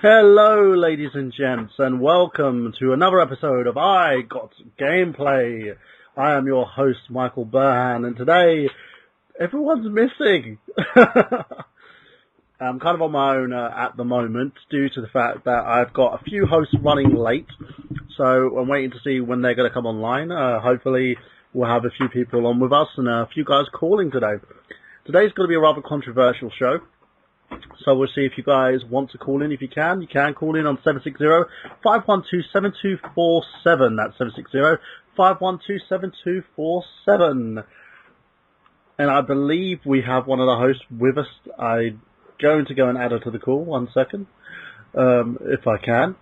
Hello, ladies and gents, and welcome to another episode of I Got Gameplay. I am your host, Michael Burhan, and today, everyone's missing. I'm kind of on my own at the moment, due to the fact that I've got a few hosts running late, so I'm waiting to see when they're going to come online. Hopefully, we'll have a few people on with us, and a few guys calling today. Today's going to be a rather controversial show. So we'll see if you guys want to call in. If you can call in on 760-512-7247. That's 760-512-7247. And I believe we have one of the hosts with us. I'm going to go and add her to the call. 1 second. If I can.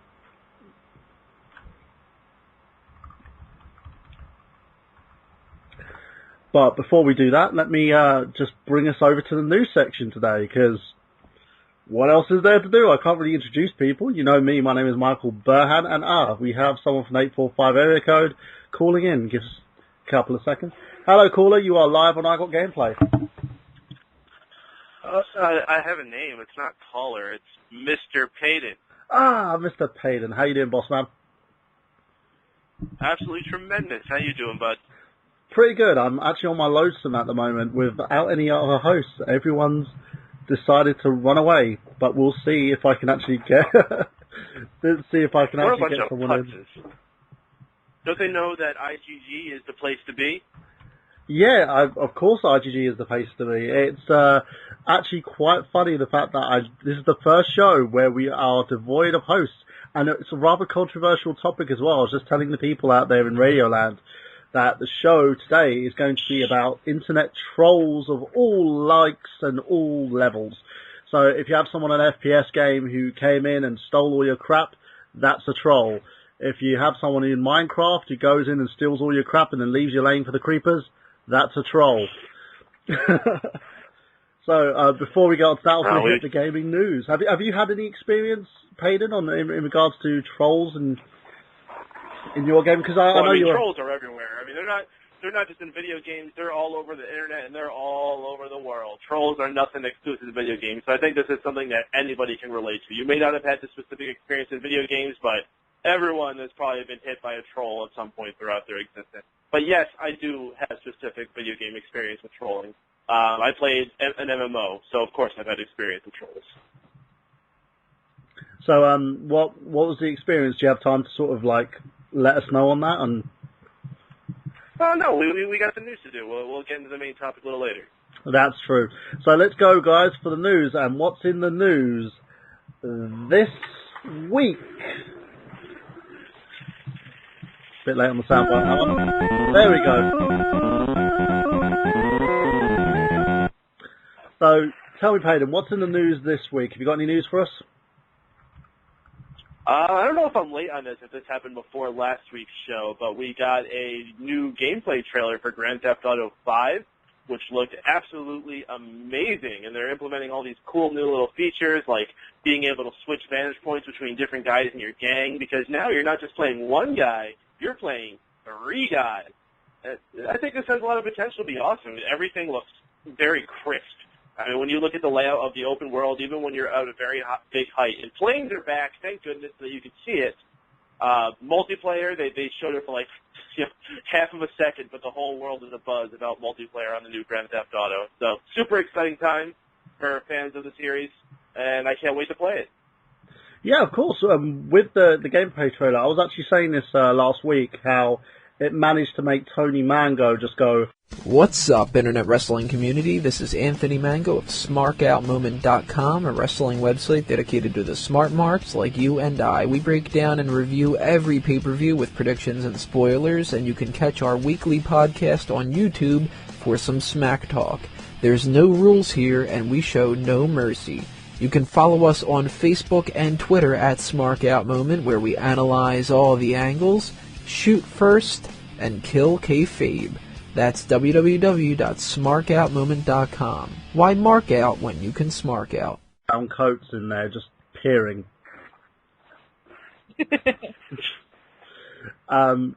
But before we do that, let me just bring us over to the news section today, because what else is there to do? I can't really introduce people. You know me, my name is Michael Burhan, and we have someone from 845 area code calling in. Give us a couple of seconds. Hello, caller, you are live on I Got Gameplay. I have a name. It's not caller. It's Mr. Payton. Mr. Payton. How you doing, boss man? Absolutely tremendous. How you doing, bud? Pretty good. I'm actually on my lonesome at the moment without any other hosts. Everyone's decided to run away, but we'll see if I can actually get get someone in. Don't they know that IGG is the place to be? Yeah, of course IGG is the place to be. It's actually quite funny, the fact that this is the first show where we are devoid of hosts, and it's a rather controversial topic as well. I was just telling the people out there in Radioland that the show today is going to be about internet trolls of all likes and all levels. So if you have someone on an FPS game who came in and stole all your crap, that's a troll. If you have someone in Minecraft who goes in and steals all your crap and then leaves you laying for the creepers, that's a troll. So before we get on to that, I'll hit the gaming news. Have you had any experience, Payton, in regards to trolls and in your game? Because I know trolls are everywhere. I mean, they're not just in video games. They're all over the internet, and they're all over the world. Trolls are nothing exclusive to video games. So I think this is something that anybody can relate to. You may not have had this specific experience in video games, but everyone has probably been hit by a troll at some point throughout their existence. But yes, I do have specific video game experience with trolling. I played an MMO, so of course I've had experience with trolls. So what was the experience? Do you have time to sort of let us know on that? No, we got some news to do. We'll get into the main topic a little later. That's true. So let's go, guys, for the news. And what's in the news this week? Bit late on the sound bar. There we go. So tell me, Payton, what's in the news this week? Have you got any news for us? I don't know if I'm late on this, if this happened before last week's show, but we got a new gameplay trailer for Grand Theft Auto 5, which looked absolutely amazing, and they're implementing all these cool new little features, like being able to switch vantage points between different guys in your gang, because now you're not just playing one guy, you're playing 3 guys. I think this has a lot of potential to be awesome. Everything looks very crisp. I mean, when you look at the layout of the open world, even when you're at a very big height, and planes are back, thank goodness that you can see it. Multiplayer, they showed it for half of a second, but the whole world is abuzz about multiplayer on the new Grand Theft Auto. So, super exciting time for fans of the series, and I can't wait to play it. Yeah, of course. With the gameplay trailer, I was actually saying this last week, how it managed to make Tony Mango just go, "What's up, Internet Wrestling community? This is Anthony Mango of SmarkOutMoment.com, a wrestling website dedicated to the smart marks like you and I. We break down and review every pay-per-view with predictions and spoilers, and you can catch our weekly podcast on YouTube for some smack talk. There's no rules here, and we show no mercy. You can follow us on Facebook and Twitter at SmarkOutMoment, where we analyze all the angles, shoot first, and kill kayfabe. That's www.smarkoutmoment.com. Why mark out when you can smark out?" Brown coats in there just peering.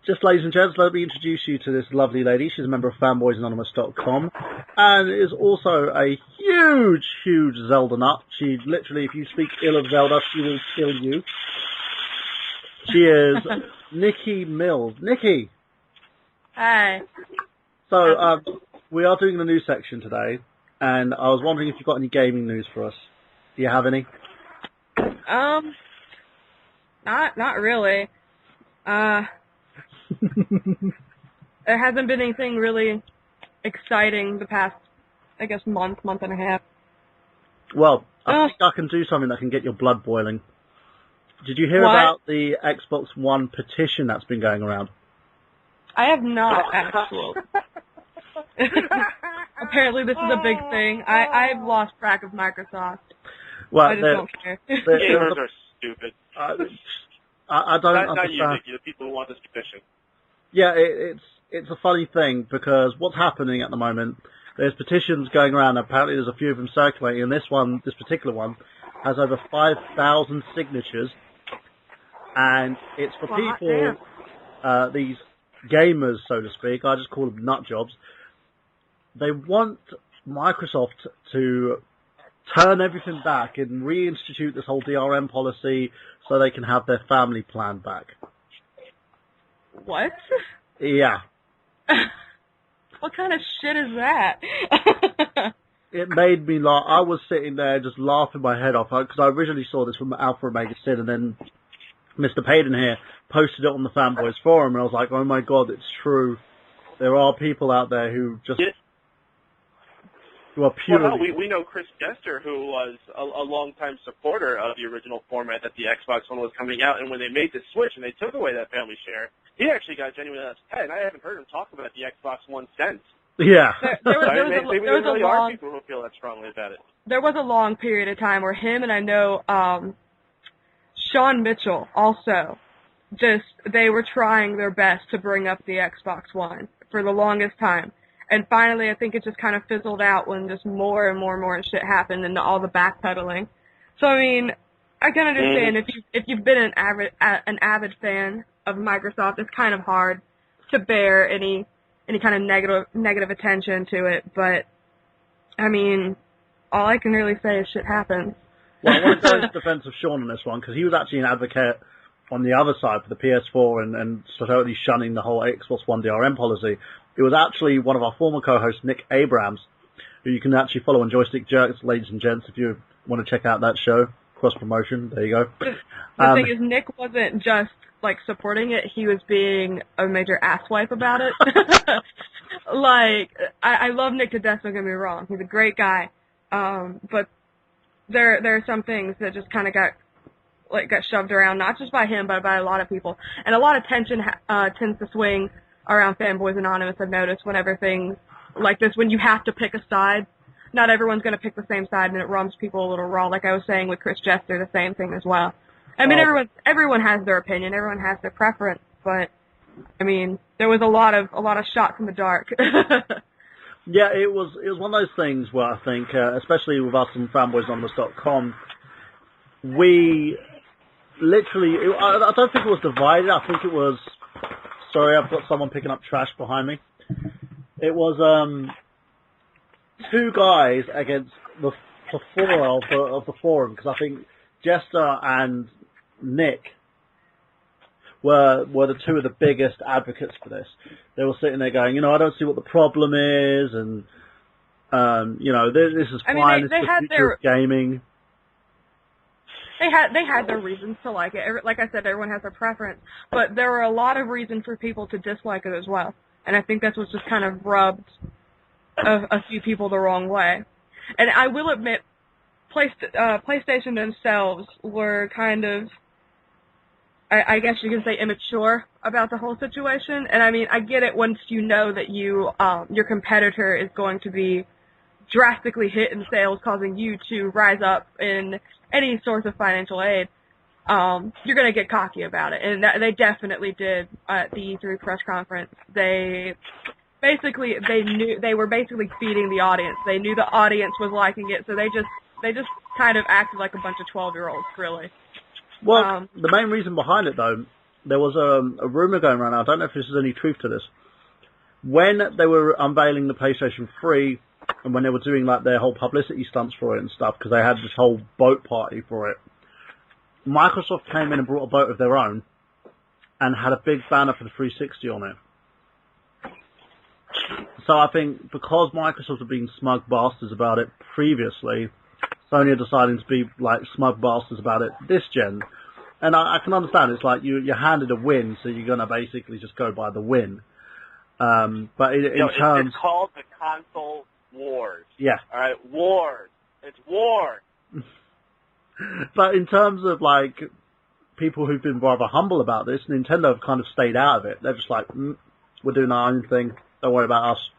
Just ladies and gents, let me introduce you to this lovely lady. She's a member of fanboysanonymous.com and is also a huge, huge Zelda nut. She literally, if you speak ill of Zelda, she will kill you. She is Nikki Mills. Nikki! Hi. So, we are doing the news section today, and I was wondering if you've got any gaming news for us. Do you have any? Not really. There hasn't been anything really exciting the past, I guess, month and a half. Well, I think I can do something that can get your blood boiling. Did you hear about the Xbox One petition that's been going around? I have not, actually. Apparently this is a big thing. I've lost track of Microsoft. Well, I just don't care. Gamers are stupid. I don't understand. Not you, Nikki, the people who want this petition. Yeah, it's a funny thing because what's happening at the moment, there's petitions going around. Apparently there's a few of them circulating, and this particular one, has over 5,000 signatures, and it's for people, these gamers, so to speak. I just call them nut jobs. They want Microsoft to turn everything back and reinstitute this whole DRM policy so they can have their family plan back. What? Yeah. What kind of shit is that? It made me laugh. I was sitting there just laughing my head off because I originally saw this from Alpha Omega Sid, and then Mr. Payton here posted it on the Fanboys forum, and I was like, oh my god, it's true. There are people out there who just... who are purely... Well, no, we know Chris Jester, who was a long-time supporter of the original format that the Xbox One was coming out, and when they made the switch and they took away that family share, he actually got genuinely upset, and I haven't heard him talk about the Xbox One since. Yeah. There was are people who feel that strongly about it. There was a long period of time where him and I know Sean Mitchell also they were trying their best to bring up the Xbox One for the longest time. And finally, I think it just kind of fizzled out when just more and more shit happened and all the backpedaling. So, I mean, I can understand if you've been an avid fan of Microsoft, it's kind of hard to bear any kind of negative attention to it. But, I mean, all I can really say is shit happens. Well, I want to go into defense of Sean on this one, because he was actually an advocate on the other side for the PS4 and totally shunning the whole Xbox One DRM policy. It was actually one of our former co-hosts, Nick Abrams, who you can actually follow on Joystick Jerks, ladies and gents, if you want to check out that show. Cross-promotion, there you go. The thing is, Nick wasn't just, like, supporting it, he was being a major asswipe about it. Like, I love Nick to death, don't get me wrong. He's a great guy. But there are some things that just kind of got shoved around, not just by him, but by a lot of people. And a lot of tension tends to swing around Fanboys Anonymous, I've noticed, whenever things like this, when you have to pick a side, not everyone's going to pick the same side, and it rubs people a little raw. Like I was saying with Chris Jester, the same thing as well. I mean, everyone has their opinion, everyone has their preference, but, I mean, there was a lot of shots in the dark. Yeah, it was one of those things where I think, especially with us on fanboysanonymous.com, we literally, I don't think it was divided, I think it was, sorry, I've got someone picking up trash behind me. It was two guys against the four of the forum, because I think Jester and Nick were the two of the biggest advocates for this. They were sitting there going, I don't see what the problem is, and this is fine. I mean, it's the future of gaming. They had their reasons to like it. Like I said, everyone has their preference, but there were a lot of reasons for people to dislike it as well. And I think that's what just kind of rubbed a few people the wrong way. And I will admit, PlayStation themselves were kind of, I guess you can say, immature about the whole situation. And I mean, I get it once you know that your competitor is going to be drastically hit in sales, causing you to rise up in any source of financial aid. You're going to get cocky about it. And they definitely did at the E3 press conference. They were basically feeding the audience. They knew the audience was liking it, so they just kind of acted like a bunch of 12-year-olds, really. Well, the main reason behind it, though, there was a rumor going around. I don't know if there's any truth to this. When they were unveiling the PlayStation 3, and when they were doing like their whole publicity stunts for it and stuff, because they had this whole boat party for it, Microsoft came in and brought a boat of their own and had a big banner for the 360 on it. So I think because Microsoft have been smug bastards about it previously, Sony are deciding to be like smug bastards about it this gen. And I can understand, it's like you're handed a win, so you're going to basically just go by the win. But in terms... It's called the console wars. Yeah. All right, wars. It's war. But in terms of like people who've been rather humble about this, Nintendo have kind of stayed out of it. They're just like, we're doing our own thing. Don't worry about us.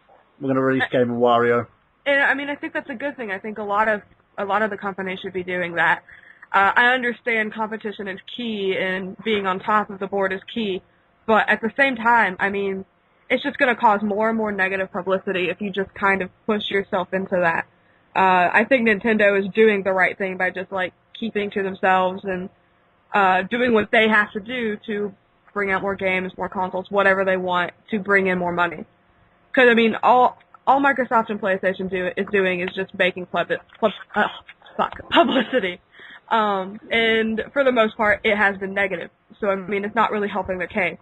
We're going to release Game & Wario. And I mean, I think that's a good thing. I think a lot of the companies should be doing that. I understand competition is key and being on top of the board is key, but at the same time, I mean, it's just going to cause more and more negative publicity if you just kind of push yourself into that. I think Nintendo is doing the right thing by just like keeping to themselves and doing what they have to do to bring out more games, more consoles, whatever they want to bring in more money. Because I mean, all Microsoft and PlayStation is doing is just making publicity. And for the most part, it has been negative. So I mean, it's not really helping the case.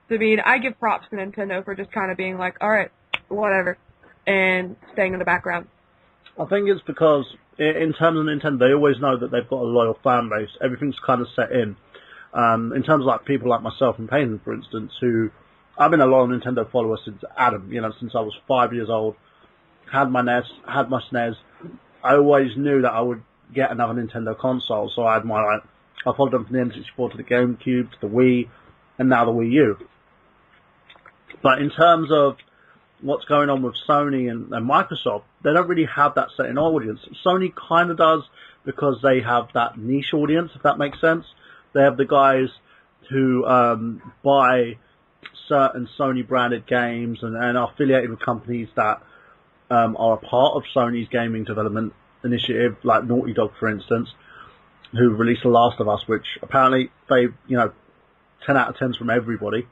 So, I mean, I give props to Nintendo for just kind of being like, all right, whatever, and staying in the background. I think it's because, in terms of Nintendo, they always know that they've got a loyal fan base. Everything's kind of set in. In terms of like people like myself and Payton, for instance, who I've been a loyal Nintendo follower since Adam, since I was 5 years old. Had my NES, had my SNES. I always knew that I would get another Nintendo console, so I followed them from the N64 to the GameCube to the Wii, and now the Wii U. But in terms of what's going on with Sony and Microsoft, they don't really have that set in audience. Sony kind of does because they have that niche audience, if that makes sense. They have the guys who buy certain Sony-branded games and are affiliated with companies that are a part of Sony's gaming development initiative, like Naughty Dog, for instance, who released The Last of Us, which apparently they, 10 out of 10s from everybody.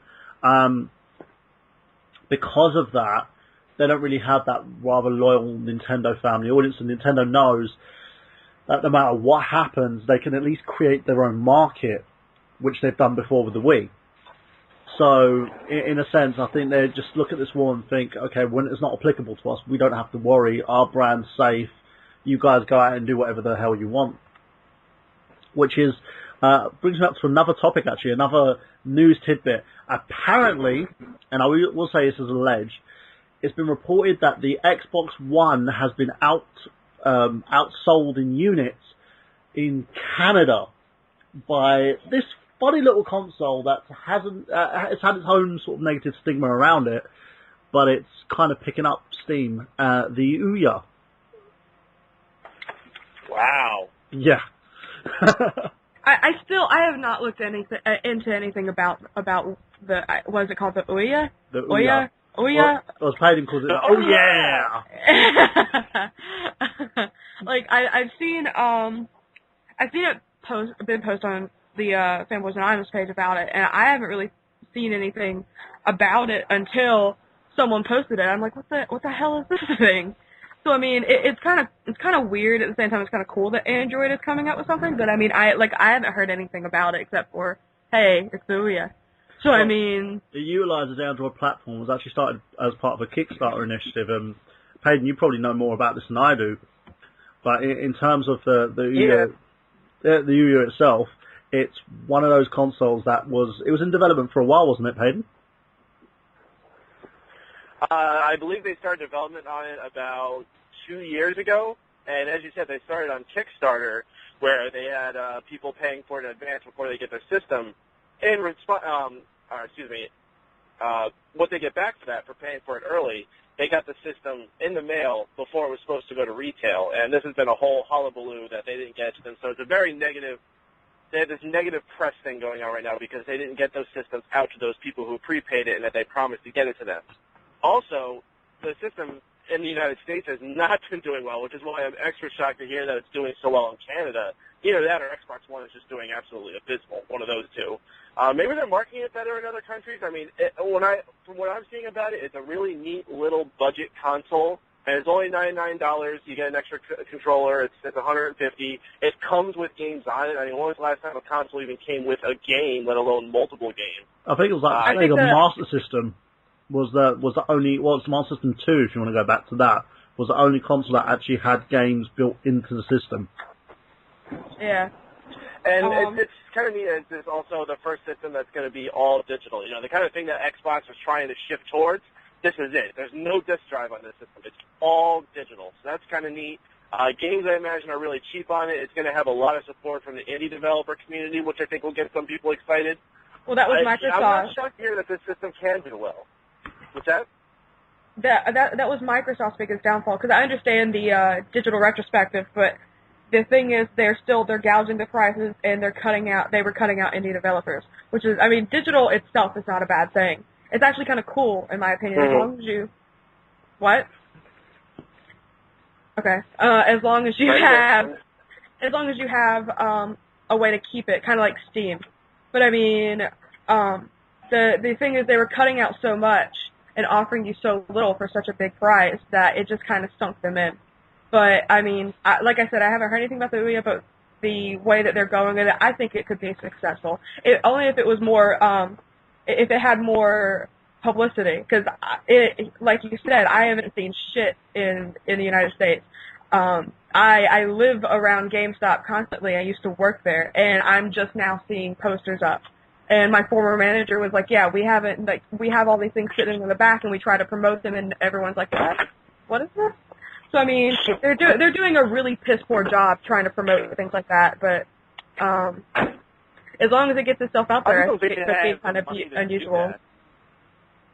Because of that, they don't really have that rather loyal Nintendo family audience, and Nintendo knows that no matter what happens, they can at least create their own market, which they've done before with the Wii. So, in a sense, I think they just look at this war and think, okay, when it's not applicable to us, we don't have to worry, our brand's safe, you guys go out and do whatever the hell you want. Which is, brings me up to another topic actually, another news tidbit. Apparently, and I will say this as alleged, it's been reported that the Xbox One has been outsold in units in Canada by this funny little console that it's had its own sort of negative stigma around it, but it's kind of picking up steam. The Ouya. Wow. Yeah. I have not looked into anything about the, what is it called, the Ouya? The Ouya. Ouya? Well, Payton calls it, oh yeah! Like, I've seen it been posted on the Fanboys Anonymous page about it, and I haven't really seen anything about it until someone posted it. I'm like, what the hell is this thing? So I mean, it's kind of weird. At the same time, it's kind of cool that Android is coming out with something. But I mean, I haven't heard anything about it except for, hey, it's the Ouya. So I mean, it utilizes the Android platform. It was actually started as part of a Kickstarter initiative. Payton, you probably know more about this than I do. But in terms of the Ouya itself, it's one of those consoles that was in development for a while, wasn't it, Payton? I believe they started development on it about 2 years ago, and as you said, they started on Kickstarter, where they had people paying for it in advance before they get their system. In what they get back for that, for paying for it early, they got the system in the mail before it was supposed to go to retail, and this has been a whole hullabaloo that they didn't get to them. So it's a very negative. They have this negative press thing going on right now because they didn't get those systems out to those people who prepaid it and that they promised to get it to them. Also, the system in the United States has not been doing well, which is why I'm extra shocked to hear that it's doing so well in Canada. Either that or Xbox One is just doing absolutely abysmal, one of those two. Maybe they're marketing it better in other countries. I mean, from what I'm seeing about it, it's a really neat little budget console, and it's only $99. You get an extra controller. It's $150. It comes with games on it. I mean, when was the last time a console even came with a game, let alone multiple games? I think it was like Sega Master System was the only. Well, it's Master System 2, if you want to go back to that, was the only console that actually had games built into the system. Yeah. And it's kind of neat. It's also the first system that's going to be all digital. You know, the kind of thing that Xbox was trying to shift towards. This is it. There's no disk drive on this system. It's all digital. So that's kind of neat. Games, I imagine, are really cheap on it. It's going to have a lot of support from the indie developer community, which I think will get some people excited. Well, that was Microsoft. I'm not shocked to hear that this system can do well. What's that? That was Microsoft's biggest downfall, because I understand the digital retrospective, but the thing is they're gouging the prices, and they were cutting out indie developers, which is, I mean, digital itself is not a bad thing. It's actually kind of cool, in my opinion, as long as you... What? Okay. As long as you have a way to keep it, kind of like Steam. But I mean, the thing is they were cutting out so much and offering you so little for such a big price that it just kind of sunk them in. But I mean, like I said, I haven't heard anything about the way that they're going with it. I think it could be successful. Only if it was more, if it had more publicity. Because like you said, I haven't seen shit in the United States. I live around GameStop constantly. I used to work there, and I'm just now seeing posters up. And my former manager was like, "Yeah, we have all these things sitting in the back, and we try to promote them, and everyone's like, what is this?" So I mean, they're doing a really piss poor job trying to promote things like that. But as long as it gets itself out there, I think it could be kind of unusual.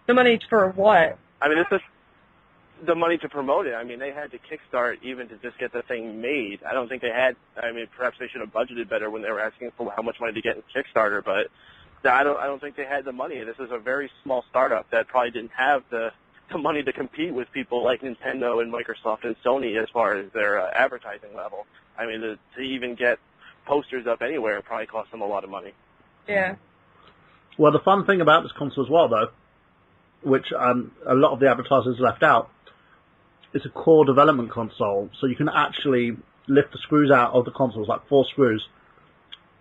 The money for what? I mean, this is the money to promote it. I mean, they had to kickstart even to just get the thing made. I don't think they had. I mean, perhaps they should have budgeted better when they were asking for how much money to get in Kickstarter, but I don't think they had the money. This is a very small startup that probably didn't have the money to compete with people like Nintendo and Microsoft and Sony as far as their advertising level. I mean, to even get posters up anywhere probably cost them a lot of money. Yeah. Well, the fun thing about this console as well, though, which a lot of the advertisers left out, it's a core development console, so you can actually lift the screws out of the consoles, like 4 screws,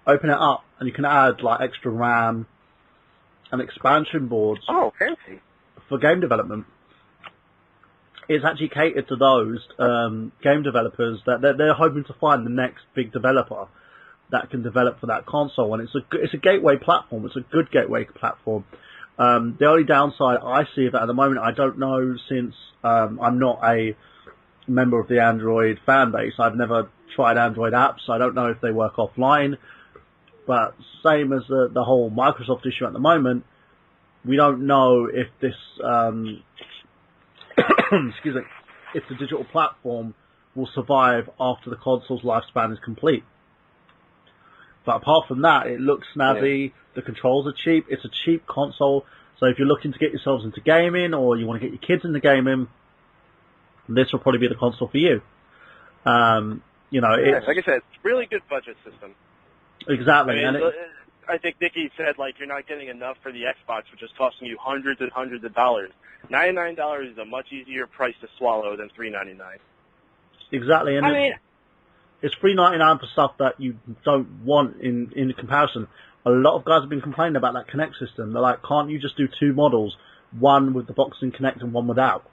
open it up, and you can add like extra RAM and expansion boards. Oh, fancy. For game development. It's actually catered to those game developers that they're hoping to find the next big developer that can develop for that console, and it's a gateway platform. It's a good gateway platform. The only downside I see of it at the moment, I don't know, since I'm not a member of the Android fan base. I've never tried Android apps. I don't know if they work offline. But same as the whole Microsoft issue at the moment, we don't know if this, excuse me, if the digital platform will survive after the console's lifespan is complete. But apart from that, it looks snazzy. Yeah. The controls are cheap. It's a cheap console. So if you're looking to get yourselves into gaming or you want to get your kids into gaming, this will probably be the console for you. You know, it's, like I said, it's a really good budget system. Exactly. I mean, I think Nikki said, like, you're not getting enough for the Xbox, which is costing you hundreds and hundreds of dollars. $99 is a much easier price to swallow than $3.99. Exactly. And I mean, it's $3.99 for stuff that you don't want in comparison. A lot of guys have been complaining about that Kinect system. They're like, can't you just do 2 models, one with the box and Kinect and one without?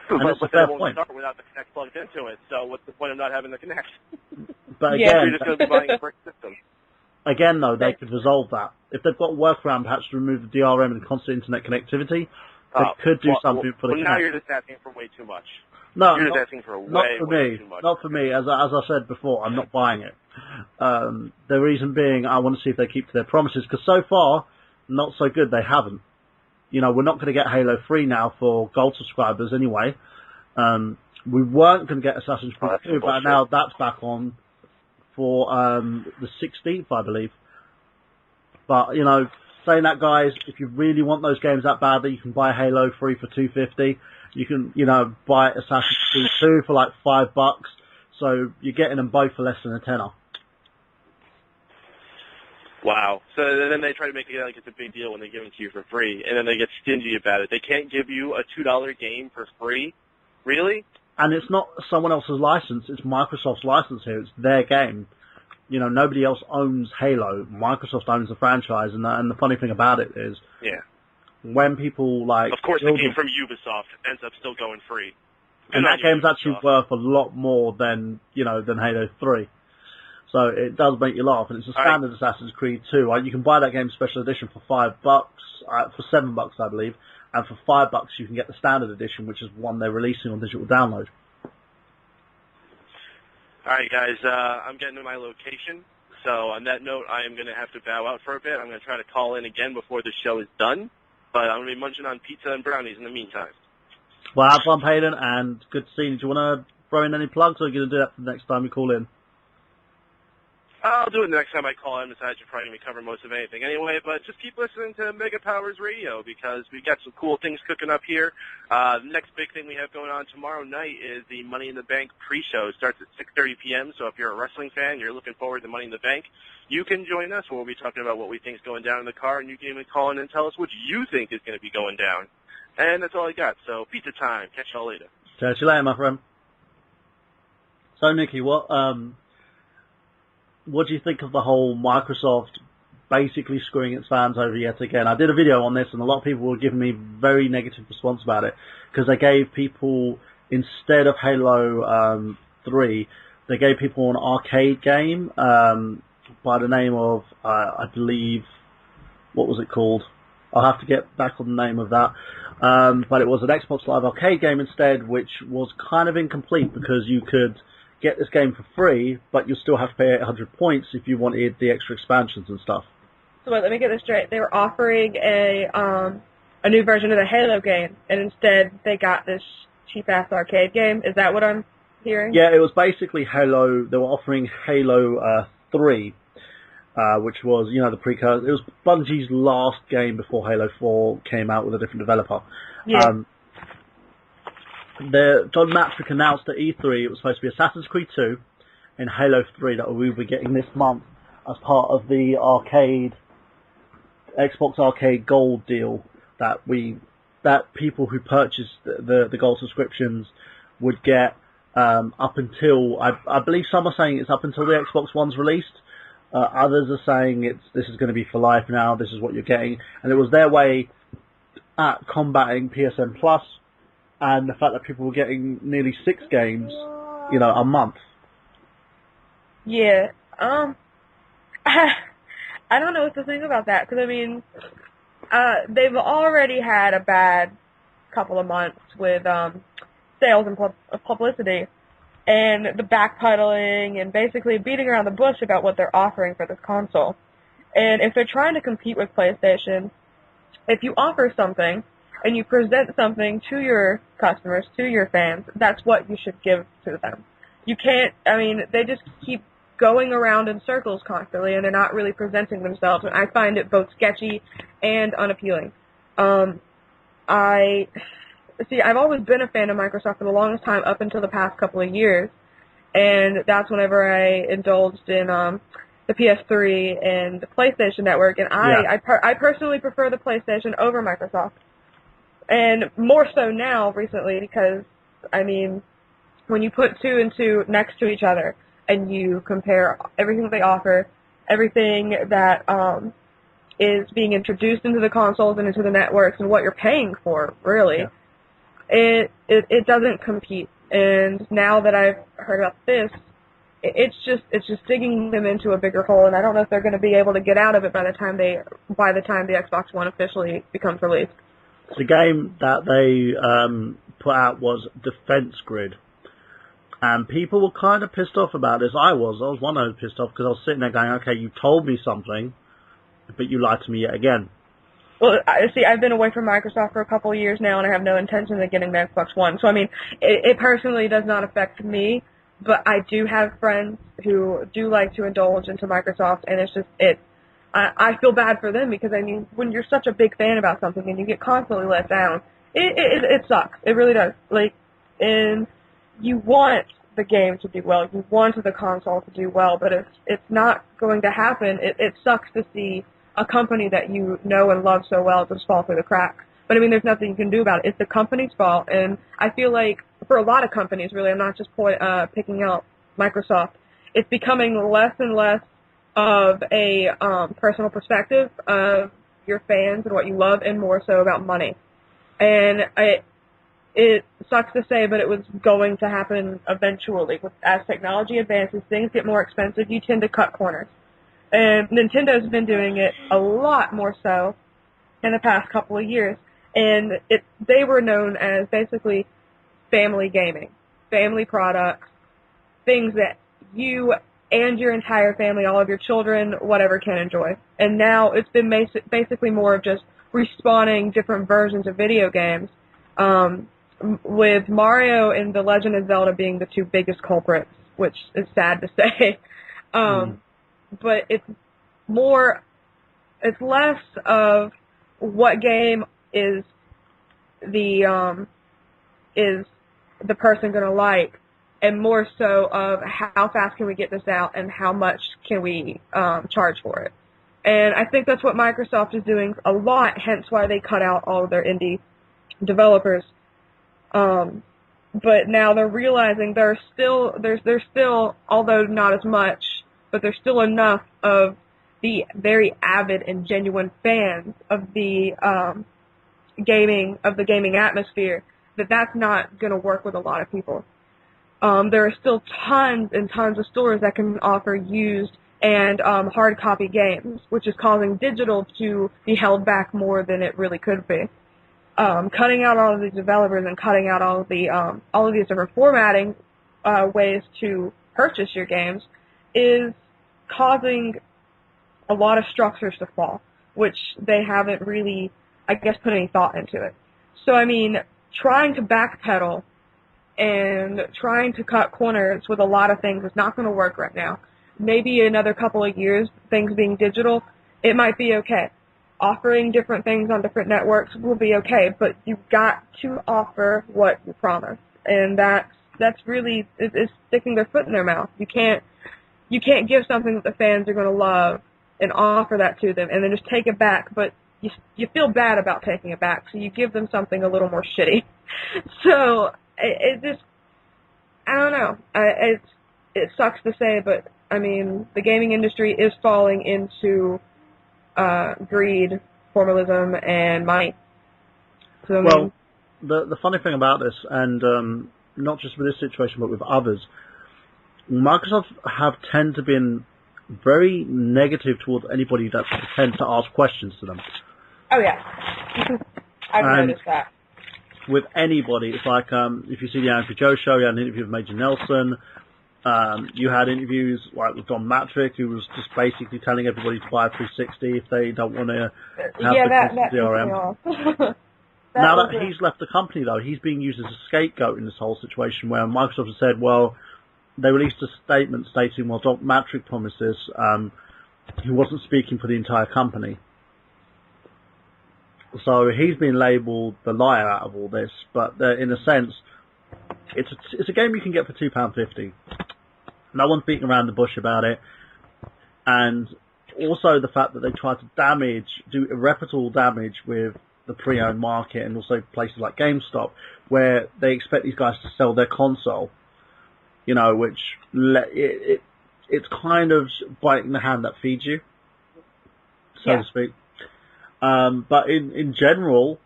And but they won't start without the Kinect plugged into it, so what's the point of not having the Kinect? But again, you're just going to be buying a brick system. Again, though, they could resolve that. If they've got a workaround, perhaps to remove the DRM and constant internet connectivity, they could do something for the Kinect. Now you're just asking for way too much. No, you're just asking for way too much. Not for me. As I said before, I'm not buying it. The reason being, I want to see if they keep to their promises, because so far, not so good, they haven't. You know, we're not going to get Halo 3 now for Gold subscribers anyway. We weren't going to get Assassin's Creed 2, but now that's back on for the 16th, I believe. But, you know, saying that, guys, if you really want those games that badly, you can buy Halo 3 for $250. You can, you know, buy Assassin's Creed 2 for like $5. So you're getting them both for less than a tenner. Wow. So then they try to make it like it's a big deal when they give it to you for free, and then they get stingy about it. They can't give you a $2 game for free? Really? And it's not someone else's license, it's Microsoft's license here. It's their game. You know, nobody else owns Halo. Microsoft owns the franchise, and the funny thing about it is, when people like... Of course, the game from Ubisoft ends up still going free. And that game's actually worth a lot more than Halo 3. So it does make you laugh, and it's a standard Assassin's Creed 2. You can buy that game special edition for $5, for $7, I believe, and for $5 you can get the standard edition, which is one they're releasing on digital download. All right, guys, I'm getting to my location. So on that note, I am going to have to bow out for a bit. I'm going to try to call in again before the show is done, but I'm going to be munching on pizza and brownies in the meantime. Well, have fun, Hayden, and good seeing you. Do you want to throw in any plugs, or are you going to do that for the next time you call in? I'll do it the next time I call in, besides you're probably going to cover most of anything anyway, but just keep listening to Mega Powers Radio, because we got some cool things cooking up here. The next big thing we have going on tomorrow night is the Money in the Bank pre-show. It starts at 6:30 p.m., so if you're a wrestling fan, you're looking forward to Money in the Bank, you can join us, where we'll be talking about what we think is going down in the car, and you can even call in and tell us what you think is going to be going down. And that's all I got, so pizza time. Catch y'all later. Catch you later, my friend. So, Nikki, what do you think of the whole Microsoft basically screwing its fans over yet again? I did a video on this, and a lot of people were giving me very negative response about it, because they gave people, instead of Halo 3, they gave people an arcade game by the name of, I believe, what was it called? I'll have to get back on the name of that. But it was an Xbox Live arcade game instead, which was kind of incomplete, because you could get this game for free, but you still have to pay 800 points if you wanted the extra expansions and stuff. So wait, let me get this straight. They were offering a new version of the Halo game, and instead they got this cheap-ass arcade game. Is that what I'm hearing? Yeah, it was basically Halo. They were offering Halo 3, which was, the precursor. It was Bungie's last game before Halo 4 came out with a different developer. Yeah. John Mattrick announced at E3 it was supposed to be Assassin's Creed 2 and Halo 3 that we will be getting this month as part of the Xbox Arcade Gold deal that people who purchased the Gold subscriptions would get up until, I believe some are saying it's up until the Xbox One's released. Others are saying this is going to be for life now, this is what you're getting. And it was their way at combating PSN Plus and the fact that people were getting nearly 6 games, a month. Yeah. I don't know what to think about that, because, they've already had a bad couple of months with sales and publicity, and the backpedaling and basically beating around the bush about what they're offering for this console. And if they're trying to compete with PlayStation, if you offer something and you present something to your customers, to your fans, that's what you should give to them. You can't, they just keep going around in circles constantly, and they're not really presenting themselves, and I find it both sketchy and unappealing. I've always been a fan of Microsoft for the longest time, up until the past couple of years, and that's whenever I indulged in the PS3 and the PlayStation Network, and I personally prefer the PlayStation over Microsoft. And more so now, recently, because, when you put 2 and 2 next to each other, and you compare everything that they offer, everything that is being introduced into the consoles and into the networks, and what you're paying for, really, it doesn't compete. And now that I've heard about this, it's just digging them into a bigger hole, and I don't know if they're going to be able to get out of it by the time the Xbox One officially becomes released. The game that they put out was Defense Grid, and people were kind of pissed off about this. I was one of them pissed off, because I was sitting there going, okay, you told me something, but you lied to me yet again. Well, I've been away from Microsoft for a couple of years now, and I have no intention of getting the Xbox One. So, it personally does not affect me, but I do have friends who do like to indulge into Microsoft, and it's just, I feel bad for them, because, when you're such a big fan about something and you get constantly let down, it sucks. It really does. And you want the game to do well. You wanted the console to do well, but if it's not going to happen, it sucks to see a company that you know and love so well just fall through the cracks. But I mean, there's nothing you can do about it. It's the company's fault, and I feel like for a lot of companies, really, I'm not just picking out Microsoft, it's becoming less and less of a personal perspective of your fans and what you love, and more so about money. And it sucks to say, but it was going to happen eventually. As technology advances, things get more expensive, you tend to cut corners. And Nintendo's been doing it a lot more so in the past couple of years. And they were known as basically family gaming, family products, things that you and your entire family, all of your children, whatever, can enjoy. And now it's been basically more of just respawning different versions of video games, with Mario and The Legend of Zelda being the two biggest culprits, which is sad to say. But it's less of what game is the person going to like, and more so of how fast can we get this out and how much can we charge for it. And I think that's what Microsoft is doing a lot, hence why they cut out all of their indie developers. But now they're realizing there's still, although not as much, but there's still enough of the very avid and genuine fans of the gaming atmosphere that's not going to work with a lot of people. There are still tons and tons of stores that can offer used and hard copy games, which is causing digital to be held back more than it really could be. Cutting out all of these developers and cutting out all of these different formatting ways to purchase your games is causing a lot of structures to fall, which they haven't really, I guess, put any thought into it. So, I mean, trying to backpedal and trying to cut corners with a lot of things is not going to work right now. Maybe another couple of years, things being digital, it might be okay. Offering different things on different networks will be okay, but you've got to offer what you promise. And that's really is sticking their foot in their mouth. You can't give something that the fans are going to love and offer that to them and then just take it back, but you feel bad about taking it back, so you give them something a little more shitty. So it just, I don't know. It sucks to say, but I mean, the gaming industry is falling into greed, formalism, and money. So, I mean, the funny thing about this, and not just with this situation, but with others, Microsoft have tend to been very negative towards anybody that tends to ask questions to them. Oh yeah, I've noticed that. With anybody, it's like if you see the Andrew Joe show, you had an interview with Major Nelson. You had interviews like with Don Matrick, who was just basically telling everybody to buy a 360 if they don't want to have the DRM. Now that he's left the company, though, he's being used as a scapegoat in this whole situation, where Microsoft has said, well, they released a statement stating, well, Don Matrick promised this. He wasn't speaking for the entire company. So he's been labelled the liar out of all this, but in a sense, it's a game you can get for £2.50. No one's beating around the bush about it, and also the fact that they try to do irreparable damage with the pre-owned market, and also places like GameStop, where they expect these guys to sell their console, you know, which it's kind of biting the hand that feeds you, so to speak. But in general,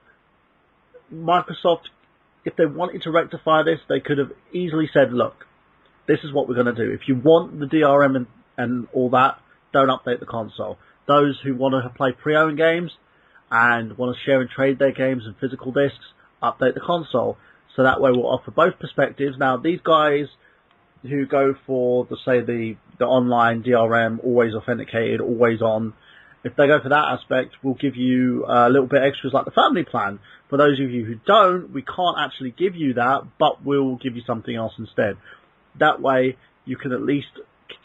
Microsoft, if they wanted to rectify this, they could have easily said, look, this is what we're going to do. If you want the DRM and all that, don't update the console. Those who want to play pre-owned games and want to share and trade their games and physical discs, update the console. So that way we'll offer both perspectives. Now, these guys who go for, the online DRM, always authenticated, always on, if they go for that aspect, we'll give you a little bit extras like the family plan. For those of you who don't, we can't actually give you that, but we'll give you something else instead. That way, you can at least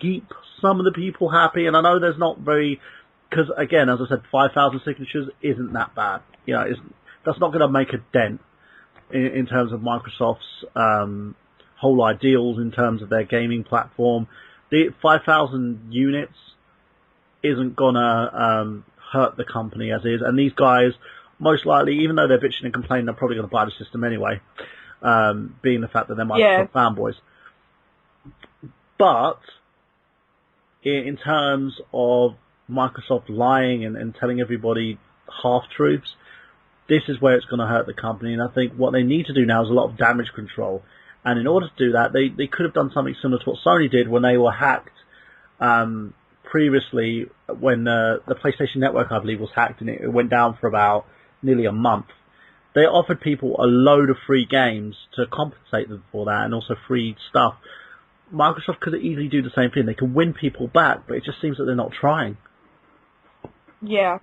keep some of the people happy. And I know there's not very, because again, as I said, 5,000 signatures isn't that bad. You know, that's not going to make a dent in terms of Microsoft's whole ideals in terms of their gaming platform. The 5,000 units isn't gonna hurt the company as is, and these guys, most likely, even though they're bitching and complaining, they're probably going to buy the system anyway, being the fact that they're Microsoft fanboys. But in terms of Microsoft lying and telling everybody half-truths, this is where it's going to hurt the company. And I think what they need to do now is a lot of damage control. And in order to do that, they could have done something similar to what Sony did when they were hacked previously, when the PlayStation Network, I believe, was hacked, and it went down for about nearly a month. They offered people a load of free games to compensate them for that, and also free stuff. Microsoft could easily do the same thing. They can win people back, but it just seems that they're not trying. Yeah.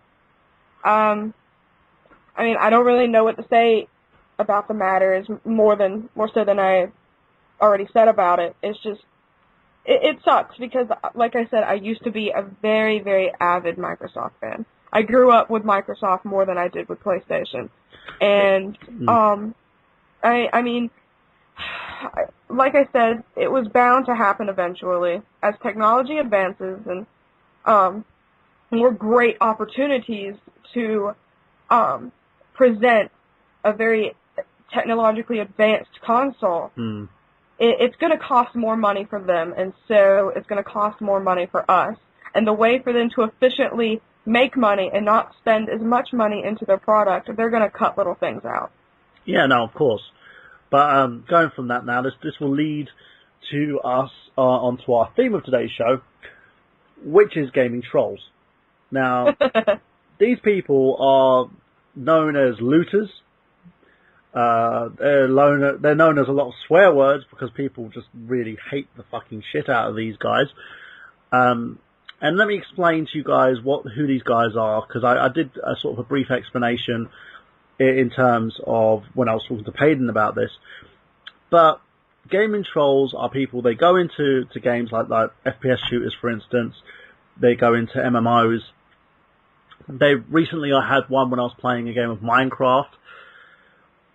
I mean, I don't really know what to say about the matter. Is more so than I already said about it. It's just, it sucks because, like I said, I used to be a very, very avid Microsoft fan. I grew up with Microsoft more than I did with PlayStation. And, I mean, like I said, it was bound to happen eventually. As technology advances and, more great opportunities to, present a very technologically advanced console, it's going to cost more money for them, and so it's going to cost more money for us. And the way for them to efficiently make money and not spend as much money into their product, they're going to cut little things out. Yeah, no, of course. But going from that now, this will lead to us onto our theme of today's show, which is gaming trolls. Now, these people are known as looters. They're known as a lot of swear words because people just really hate the fucking shit out of these guys. And let me explain to you guys who these guys are, because I did a sort of a brief explanation in terms of when I was talking to Payden about this. But gaming trolls are people, they go into games like FPS shooters, for instance. They go into MMOs. Recently I had one when I was playing a game of Minecraft.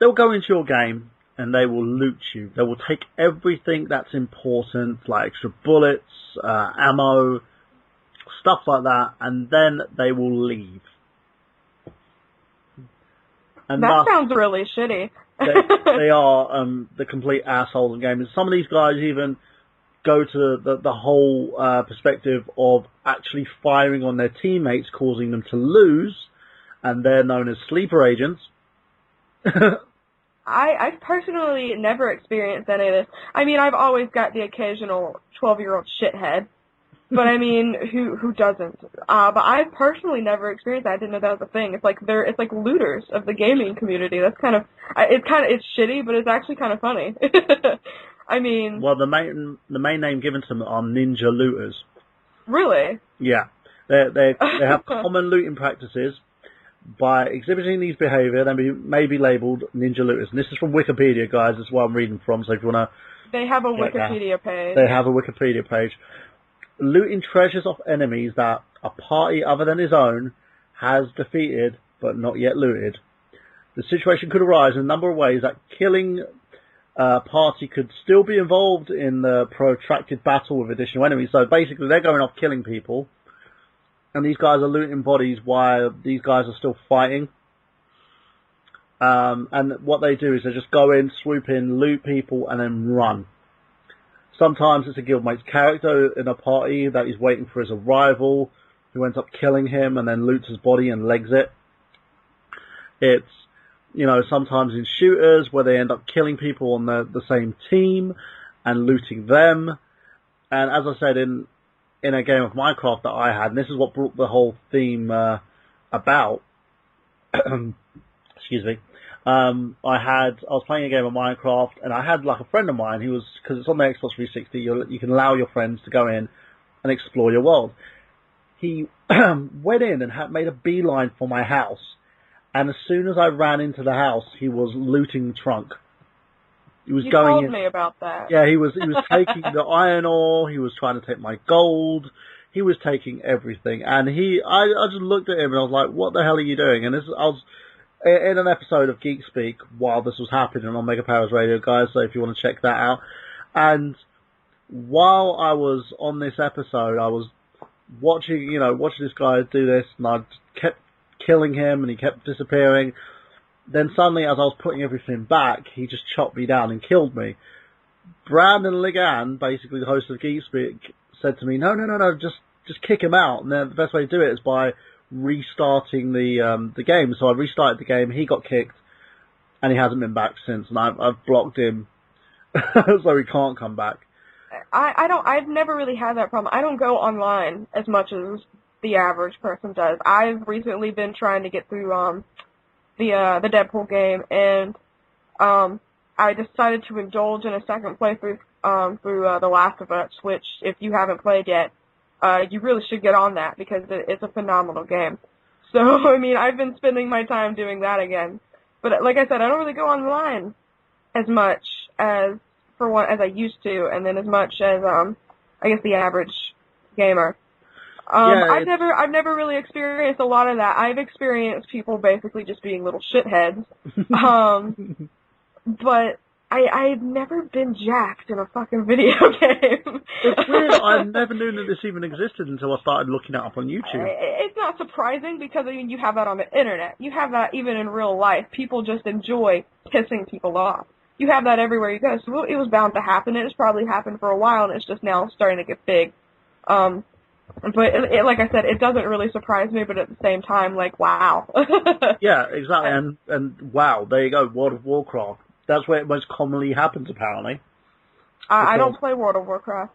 They'll go into your game and they will loot you. They will take everything that's important, like extra bullets, ammo, stuff like that, and then they will leave. And that sounds really shitty. they are the complete assholes in gaming. Some of these guys even go to the whole perspective of actually firing on their teammates, causing them to lose, and they're known as sleeper agents. I've personally never experienced any of this. I mean, I've always got the occasional 12-year-old shithead, but I mean, who doesn't? But I've personally never experienced that. I didn't know that was a thing. It's like looters of the gaming community. That's it's shitty, but it's actually kind of funny. I mean, well, the main name given to them are ninja looters. Really? Yeah, they have common looting practices. By exhibiting these behaviour, they may be labelled ninja looters. And this is from Wikipedia, guys. This is what I'm reading from. So if you want to, they have a Wikipedia page. They have a Wikipedia page. Looting treasures off enemies that a party other than his own has defeated but not yet looted. The situation could arise in a number of ways. That killing party could still be involved in the protracted battle with additional enemies. So basically, they're going off killing people. And these guys are looting bodies while these guys are still fighting. And what they do is they just go in, swoop in, loot people, and then run. Sometimes it's a guildmate's character in a party that is waiting for his arrival, who ends up killing him and then loots his body and legs it. It's, sometimes in shooters where they end up killing people on the same team and looting them. And as I said, in a game of Minecraft that I had, and this is what brought the whole theme about. Excuse me. I was playing a game of Minecraft, and I had like a friend of mine who was, because it's on the Xbox 360, you can allow your friends to go in and explore your world. He went in and made a beeline for my house, and as soon as I ran into the house, he was looting the trunk. He was told me about that. Yeah, he was taking the iron ore. He was trying to take my gold. He was taking everything, and I just looked at him and I was like, "What the hell are you doing?" And I was in an episode of Geek Speak while this was happening on Mega Powers Radio, guys. So if you want to check that out, And while I was on this episode, I was watching this guy do this, and I kept killing him, and he kept disappearing. Then suddenly, as I was putting everything back, he just chopped me down and killed me. Brandon Ligan, basically the host of GeekSpeak, said to me, no, just kick him out. And then the best way to do it is by restarting the game. So I restarted the game, he got kicked, and he hasn't been back since, and I've blocked him, so he can't come back. I've never really had that problem. I don't go online as much as the average person does. I've recently been trying to get through the Deadpool game, and I decided to indulge in a second playthrough through The Last of Us, which, if you haven't played yet, you really should get on that, because it's a phenomenal game. So, I mean, I've been spending my time doing that again. But like I said, I don't really go online as much as I used to, and then as much as I guess the average gamer. I've never really experienced a lot of that. I've experienced people basically just being little shitheads. But I've never been jacked in a fucking video game. It's weird. I never knew that this even existed until I started looking it up on YouTube. It's not surprising, because, I mean, you have that on the internet. You have that even in real life. People just enjoy pissing people off. You have that everywhere you go. So it was bound to happen. It's probably happened for a while, and it's just now starting to get big. But like I said, it doesn't really surprise me, but at the same time, like, wow. Yeah, exactly. And wow, there you go, World of Warcraft. That's where it most commonly happens, apparently. I don't play World of Warcraft.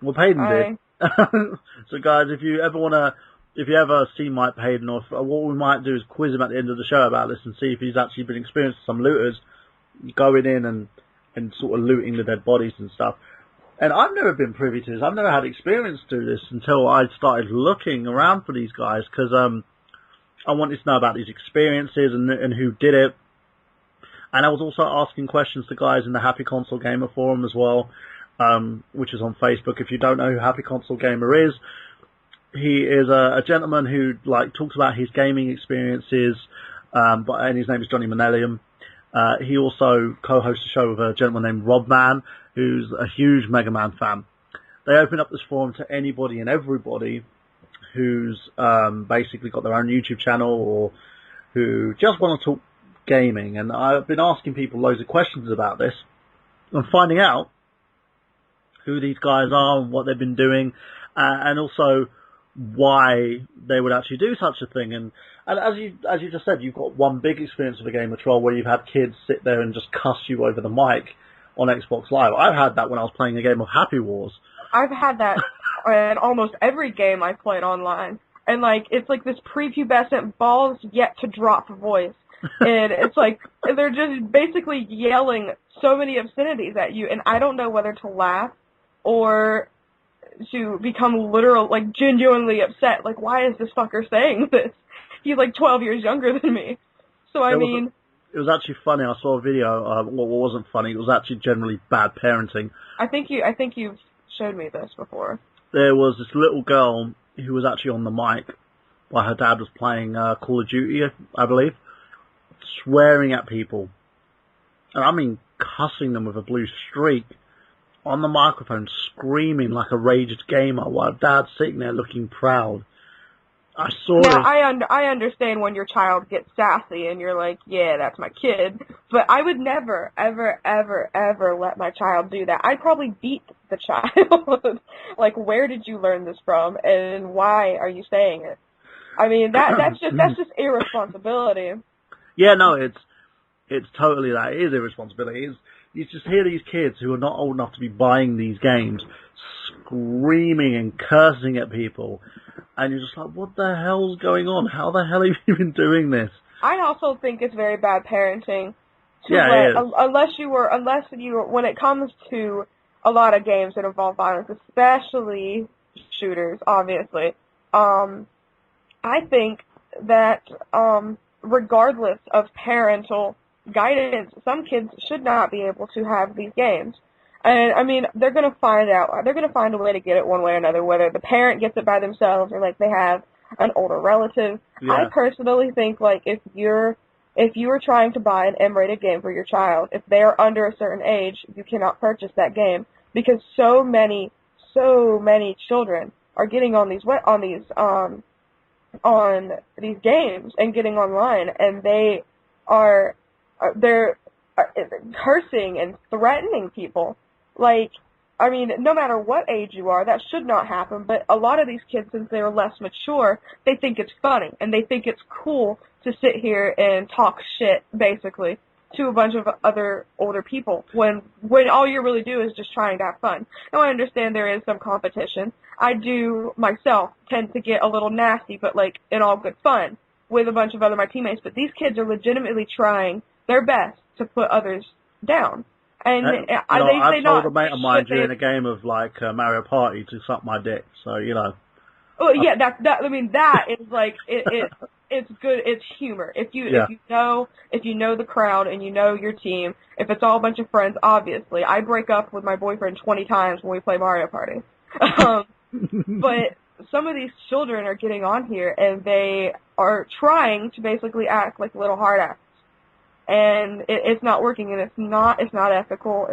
Well, Payden did. So, guys, if you ever see Mike Payden, or what we might do is quiz him at the end of the show about this and see if he's actually been experiencing some looters going in and sort of looting the dead bodies and stuff. And I've never been privy to this. I've never had experience to do this until I started looking around for these guys, because I wanted to know about these experiences and who did it. And I was also asking questions to guys in the Happy Console Gamer forum as well, which is on Facebook. If you don't know who Happy Console Gamer is, he is a gentleman who talks about his gaming experiences, and his name is Johnny Manelium. He also co-hosts a show with a gentleman named Rob Man, who's a huge Mega Man fan. They open up this forum to anybody and everybody who's basically got their own YouTube channel, or who just want to talk gaming. And I've been asking people loads of questions about this and finding out who these guys are and what they've been doing, and also why they would actually do such a thing. And as you just said, you've got one big experience of a game of Troll where you've had kids sit there and just cuss you over the mic on Xbox Live. I've had that when I was playing a game of Happy Wars. I've had that in almost every game I've played online. And it's like this prepubescent balls yet to drop voice. And it's like, they're just basically yelling so many obscenities at you, and I don't know whether to laugh or to become genuinely upset. Like, why is this fucker saying this? He's 12 years younger than me. So, I mean... It was actually funny. I saw a video. What wasn't funny, it was actually generally bad parenting. I think you've showed me this before. There was this little girl who was actually on the mic while her dad was playing Call of Duty, I believe, swearing at people. And I mean cussing them with a blue streak on the microphone, screaming like a raged gamer while dad's sitting there looking proud. I saw it. Now, I understand when your child gets sassy and you're like, yeah, that's my kid. But I would never, ever, ever, ever let my child do that. I'd probably beat the child. Where did you learn this from, and why are you saying it? I mean, that's just irresponsibility. Yeah, no, it's totally that. It is irresponsibility. You just hear these kids who are not old enough to be buying these games screaming and cursing at people, and you're just like, what the hell's going on? How the hell have you been doing this? I also think it's very bad parenting unless you when it comes to a lot of games that involve violence, especially shooters, obviously. I think that regardless of parental guidance, some kids should not be able to have these games. And, I mean, they're going to find a way to get it one way or another, whether the parent gets it by themselves or, they have an older relative. Yeah. I personally think, if you're if you are trying to buy an M-rated game for your child, if they are under a certain age, you cannot purchase that game because so many children are getting on these games and getting online, and they're cursing and threatening people. Like, I mean, no matter what age you are, that should not happen, but a lot of these kids, since they're less mature, they think it's funny, and they think it's cool to sit here and talk shit, basically, to a bunch of other older people, when all you really do is just trying to have fun. Now, I understand there is some competition. I do, myself, tend to get a little nasty, but, like, in all good fun, with a bunch of my teammates, but these kids are legitimately trying their best to put others down. And I've told a mate of mine during a game of like Mario Party to suck my dick. So Well, yeah, that. I mean, that is like it's good. It's humor. If you know the crowd and you know your team, if it's all a bunch of friends, obviously, I break up with my boyfriend 20 times when we play Mario Party. But some of these children are getting on here and they are trying to basically act like little hard acts. And it's not working, and it's not ethical.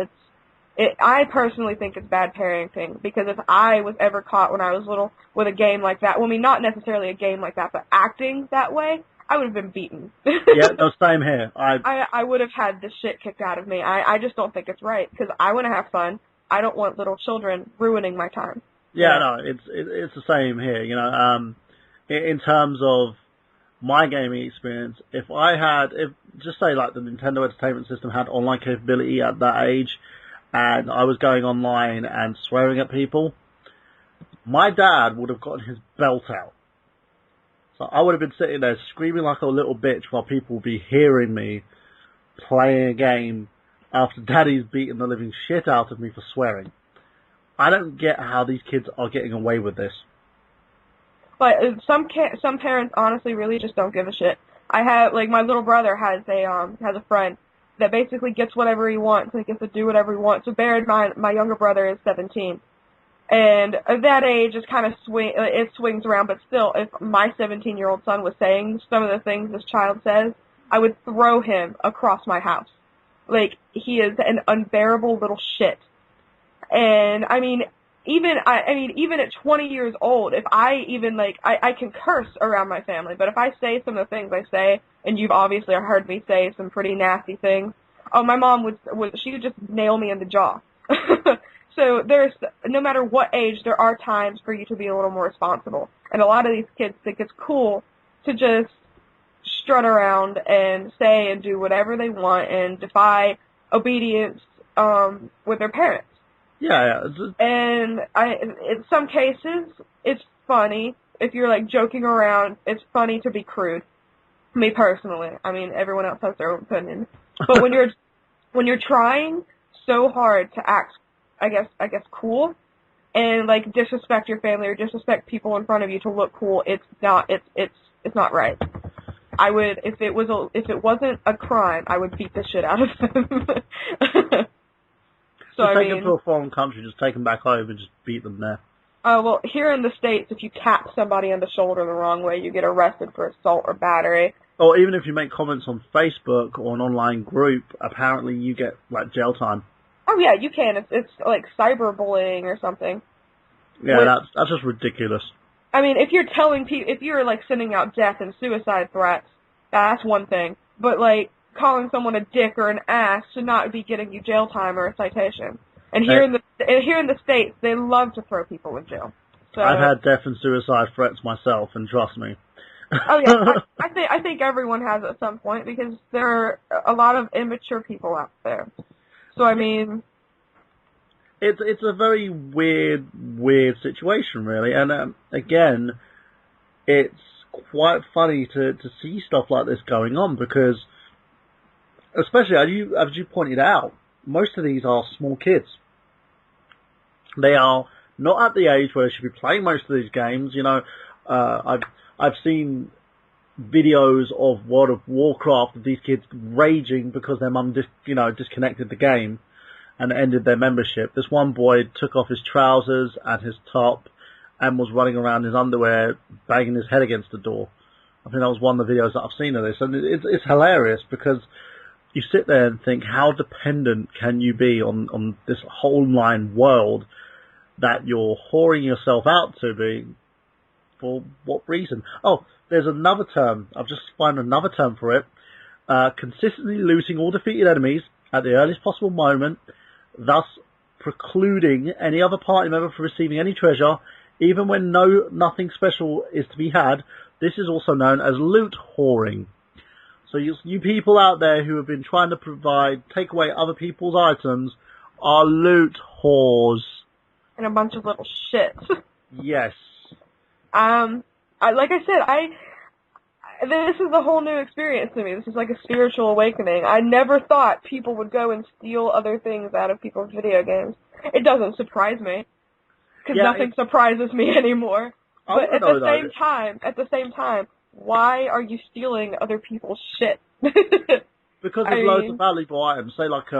I personally think it's bad parenting, because if I was ever caught when I was little with a game like that, well, I mean, not necessarily a game like that, but acting that way, I would have been beaten. Yeah, no, same here. I would have had the shit kicked out of me. I just don't think it's right, because I want to have fun. I don't want little children ruining my time. Yeah, no, it's the same here. In terms of my gaming experience, if just say like the Nintendo Entertainment System had online capability at that age, and I was going online and swearing at people, my dad would have gotten his belt out. So I would have been sitting there screaming like a little bitch while people would be hearing me playing a game after Daddy's beating the living shit out of me for swearing. I don't get how these kids are getting away with this. But some parents honestly really just don't give a shit. I have, like, my little brother has a friend that basically gets whatever he wants and gets to do whatever he wants. So bear in mind, my younger brother is 17. And at that age, it swings around, but still, if my 17-year-old son was saying some of the things this child says, I would throw him across my house. Like, he is an unbearable little shit. And, I mean, even at 20 years old, if I can curse around my family, but if I say some of the things I say, and you've obviously heard me say some pretty nasty things, my mom she would just nail me in the jaw. So no matter what age, there are times for you to be a little more responsible. And a lot of these kids think it's cool to just strut around and say and do whatever they want and defy obedience with their parents. Yeah. And in some cases, it's funny. If you're, like, joking around, it's funny to be crude. Me personally. I mean, everyone else has their own opinion. But when you're trying so hard to act, I guess cool, and, like, disrespect your family or disrespect people in front of you to look cool, it's not right. I would, if it wasn't a crime, I would beat the shit out of them. So take them to a foreign country, just take them back home and just beat them there. Well, here in the States, if you tap somebody on the shoulder the wrong way, you get arrested for assault or battery. Or even if you make comments on Facebook or an online group, apparently you get, like, jail time. Oh, yeah, you can. It's like cyberbullying or something. Yeah, that's just ridiculous. I mean, if you're telling people, if you're, like, sending out death and suicide threats, that's one thing. But, like, calling someone a dick or an ass should not be getting you jail time or a citation. And here in the States, they love to throw people in jail. So, I've had death and suicide threats myself, and trust me. Oh yeah, I think everyone has at some point, because there are a lot of immature people out there. So I mean, it's a very weird situation, really. And again, it's quite funny to see stuff like this going on, because, especially as you pointed out, most of these are small kids. They are not at the age where they should be playing most of these games. I've seen videos of World of Warcraft of these kids raging because their mum disconnected the game and ended their membership. This one boy took off his trousers and his top and was running around in his underwear, banging his head against the door. I think that was one of the videos that I've seen of this, and it's hilarious because you sit there and think, how dependent can you be on this whole online world that you're whoring yourself out to be? For what reason? Oh, there's another term. I've just found another term for it. Consistently looting all defeated enemies at the earliest possible moment, thus precluding any other party member from receiving any treasure, even when nothing special is to be had. This is also known as loot whoring. So you people out there who have been trying to take away other people's items are loot whores. And a bunch of little shits. Yes. Like I said, this is a whole new experience to me. This is like a spiritual awakening. I never thought people would go and steal other things out of people's video games. It doesn't surprise me, because nothing surprises me anymore. But at the same time, why are you stealing other people's shit? Because there's loads of valuable items. Say like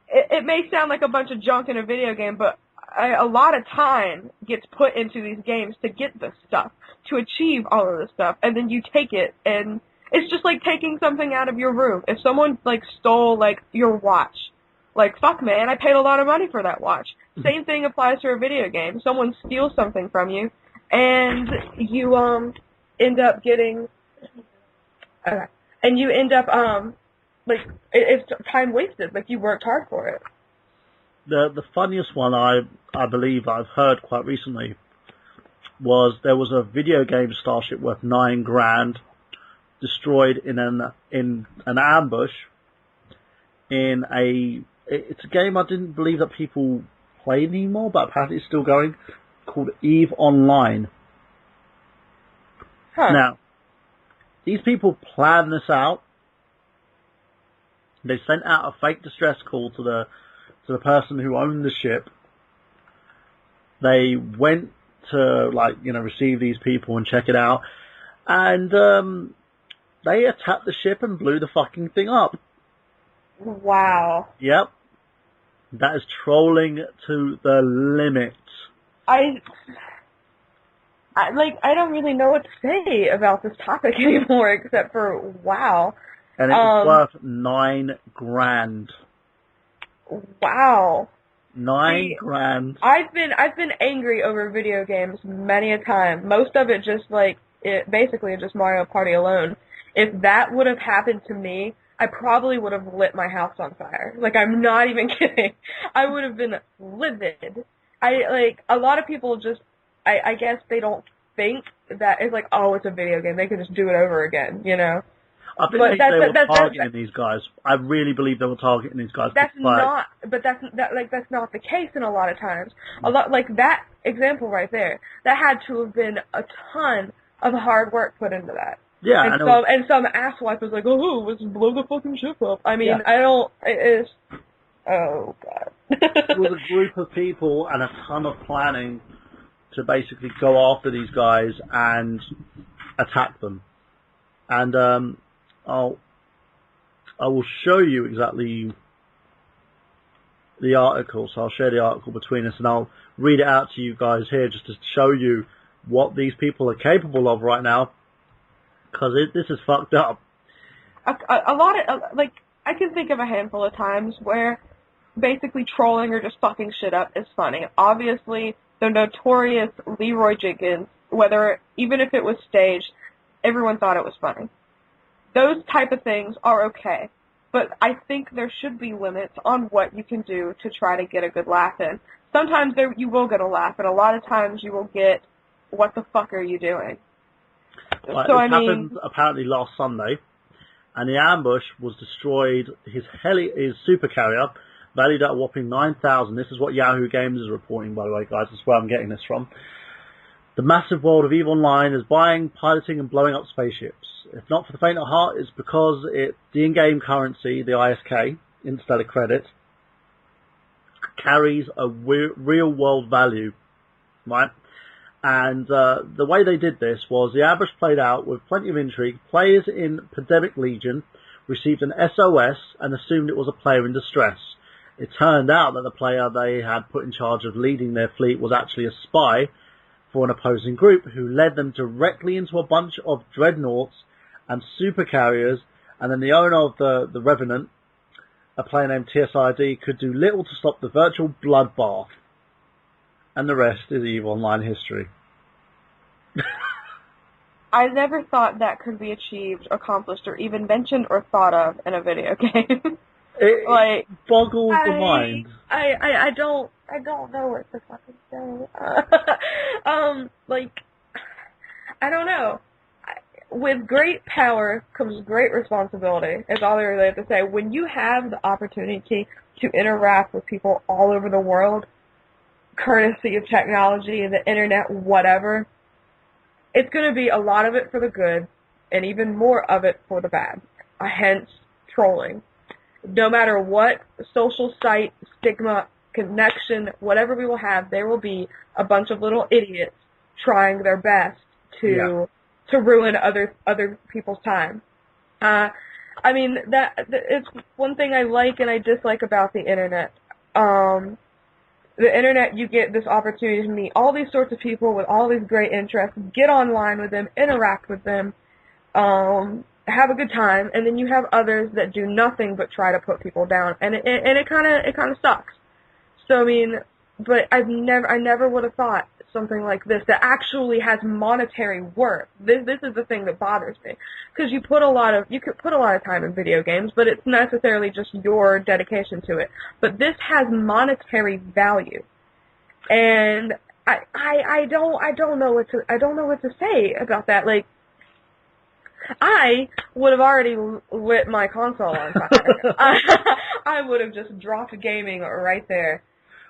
It may sound like a bunch of junk in a video game, but a lot of time gets put into these games to get this stuff, to achieve all of this stuff, and then you take it, and it's just like taking something out of your room. If someone, like, stole, like, your watch, like, fuck, man, I paid a lot of money for that watch. Same thing applies to a video game. Someone steals something from you, and you, end up getting, like, it's time wasted, like, you worked hard for it. The funniest one I believe I've heard quite recently was there was a video game starship worth $9,000 destroyed in an ambush it's a game I didn't believe that people play anymore, but apparently it's still going, called EVE Online. Huh. Now, these people planned this out. They sent out a fake distress call to the person who owned the ship. They went to, receive these people and check it out. And, they attacked the ship and blew the fucking thing up. Wow. Yep. That is trolling to the limit. I don't really know what to say about this topic anymore, except for wow. And it was worth $9,000. Wow. $9,000. I've been angry over video games many a time. Most of it just just Mario Party alone. If that would have happened to me, I probably would have lit my house on fire. Like, I'm not even kidding. I would have been livid. A lot of people just, I guess they don't think that it's like, oh, it's a video game. They can just do it over again, you know? I think they were targeting these guys. I really believe they were targeting these guys. That's not the case in a lot of times. A lot, like that example right there, that had to have been a ton of hard work put into that. Yeah, and some asswipe was like, oh, let's blow the fucking ship up. I mean, yeah. Oh god. It was a group of people and a ton of planning to basically go after these guys and attack them. And I will show you exactly the article. So I'll share the article between us and I'll read it out to you guys here just to show you what these people are capable of right now. Because this is fucked up. A lot of, I can think of a handful of times where basically trolling or just fucking shit up is funny. Obviously, the notorious Leroy Jenkins, even if it was staged, everyone thought it was funny. Those type of things are okay. But I think there should be limits on what you can do to try to get a good laugh in. Sometimes you will get a laugh, and a lot of times you will get, what the fuck are you doing? It happened apparently last Sunday, and the ambush was destroyed. His super carrier, valued at a whopping $9,000. This is what Yahoo Games is reporting, by the way, guys. That's where I'm getting this from. The massive world of EVE Online is buying, piloting, and blowing up spaceships. If not for the faint of heart, it's because the in-game currency, the ISK, Interstellar Credit, carries a real-world value, right? And the way they did this was the ambush played out with plenty of intrigue. Players in Pandemic Legion received an SOS and assumed it was a player in distress. It turned out that the player they had put in charge of leading their fleet was actually a spy for an opposing group, who led them directly into a bunch of dreadnoughts and supercarriers, and then the owner of the Revenant, a player named TSID, could do little to stop the virtual bloodbath. And the rest is EVE Online history. I never thought that could be achieved, accomplished, or even mentioned or thought of in a video game. It boggles the mind. I don't know what to fucking say. I don't know. With great power comes great responsibility, is all I really have to say. When you have the opportunity to interact with people all over the world, courtesy of technology, the internet, whatever, it's going to be a lot of it for the good, and even more of it for the bad. Hence, trolling. No matter what social site, stigma, connection, whatever we will have, there will be a bunch of little idiots trying their best to ruin other people's time. I mean, it's one thing I like and I dislike about the internet. The internet, you get this opportunity to meet all these sorts of people with all these great interests, get online with them, interact with them, have a good time, and then you have others that do nothing but try to put people down, and it kind of sucks. So I mean, but I never would have thought something like this that actually has monetary worth. This is the thing that bothers me, because you could put a lot of time in video games, but it's not necessarily just your dedication to it. But this has monetary value, and I don't know what to say about that. Like, I would have already lit my console on fire. I would have just dropped gaming right there.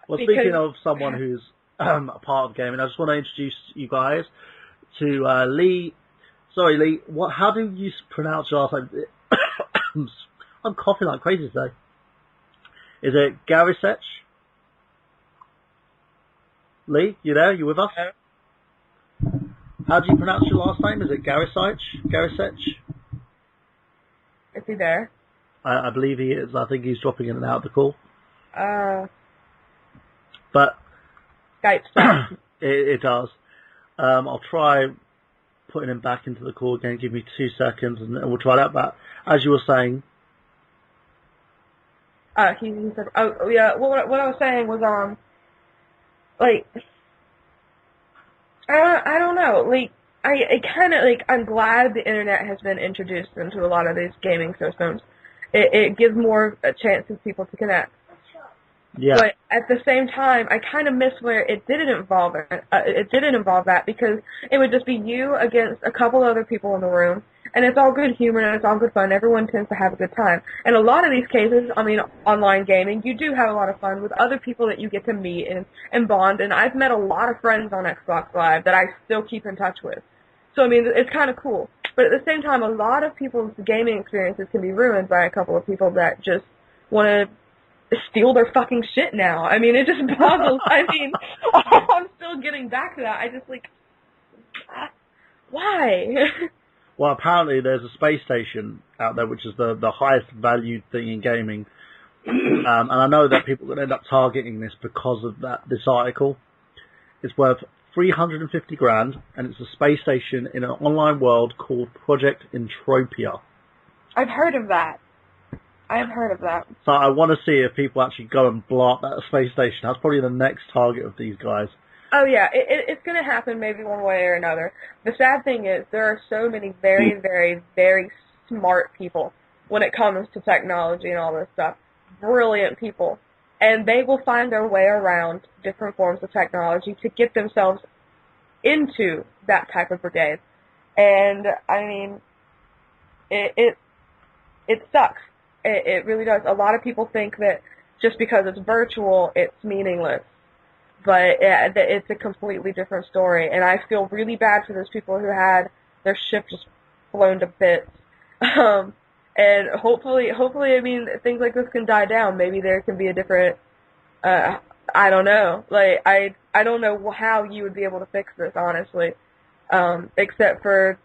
Well, speaking of someone who's a part of gaming, I just want to introduce you guys to Lee. Sorry, Lee. How do you pronounce your last name? I'm coughing like crazy today. Is it Garasich? Lee, you there? You with us? How do you pronounce your last name? Is it Garasich? Garasich? Is he there? I believe he is. I think he's dropping in and out of the call. But Skype stuff. It does. I'll try putting him back into the call again. Give me 2 seconds, and we'll try that. But as you were saying, he said, "Oh yeah." Well, what I was saying was, like, I don't know. Like, I kind of like. I'm glad the internet has been introduced into a lot of these gaming systems. It gives more chances people to connect. Yeah. But at the same time, I kind of miss where it didn't involve that, because it would just be you against a couple other people in the room, and it's all good humor and it's all good fun. Everyone tends to have a good time. And a lot of these cases, I mean, online gaming, you do have a lot of fun with other people that you get to meet and bond. And I've met a lot of friends on Xbox Live that I still keep in touch with. So I mean, it's kind of cool. But at the same time, a lot of people's gaming experiences can be ruined by a couple of people that just want to steal their fucking shit now. I mean, it just boggles. I mean, I'm still getting back to that. I just, like, why? Well, apparently there's a space station out there which is the highest valued thing in gaming. And I know that people are going to end up targeting this because of this article. It's worth 350 grand, and it's a space station in an online world called Project Entropia. I've heard of that. So I want to see if people actually go and blow up that space station. That's probably the next target of these guys. Oh yeah, it's going to happen maybe one way or another. The sad thing is there are so many very, very, very smart people when it comes to technology and all this stuff. Brilliant people. And they will find their way around different forms of technology to get themselves into that type of brigade. And, I mean, it sucks. It really does. A lot of people think that just because it's virtual, it's meaningless. But it's a completely different story. And I feel really bad for those people who had their ship just blown to bits. And hopefully, I mean, things like this can die down. Maybe there can be a different, I don't know. Like, I don't know how you would be able to fix this, honestly. Except for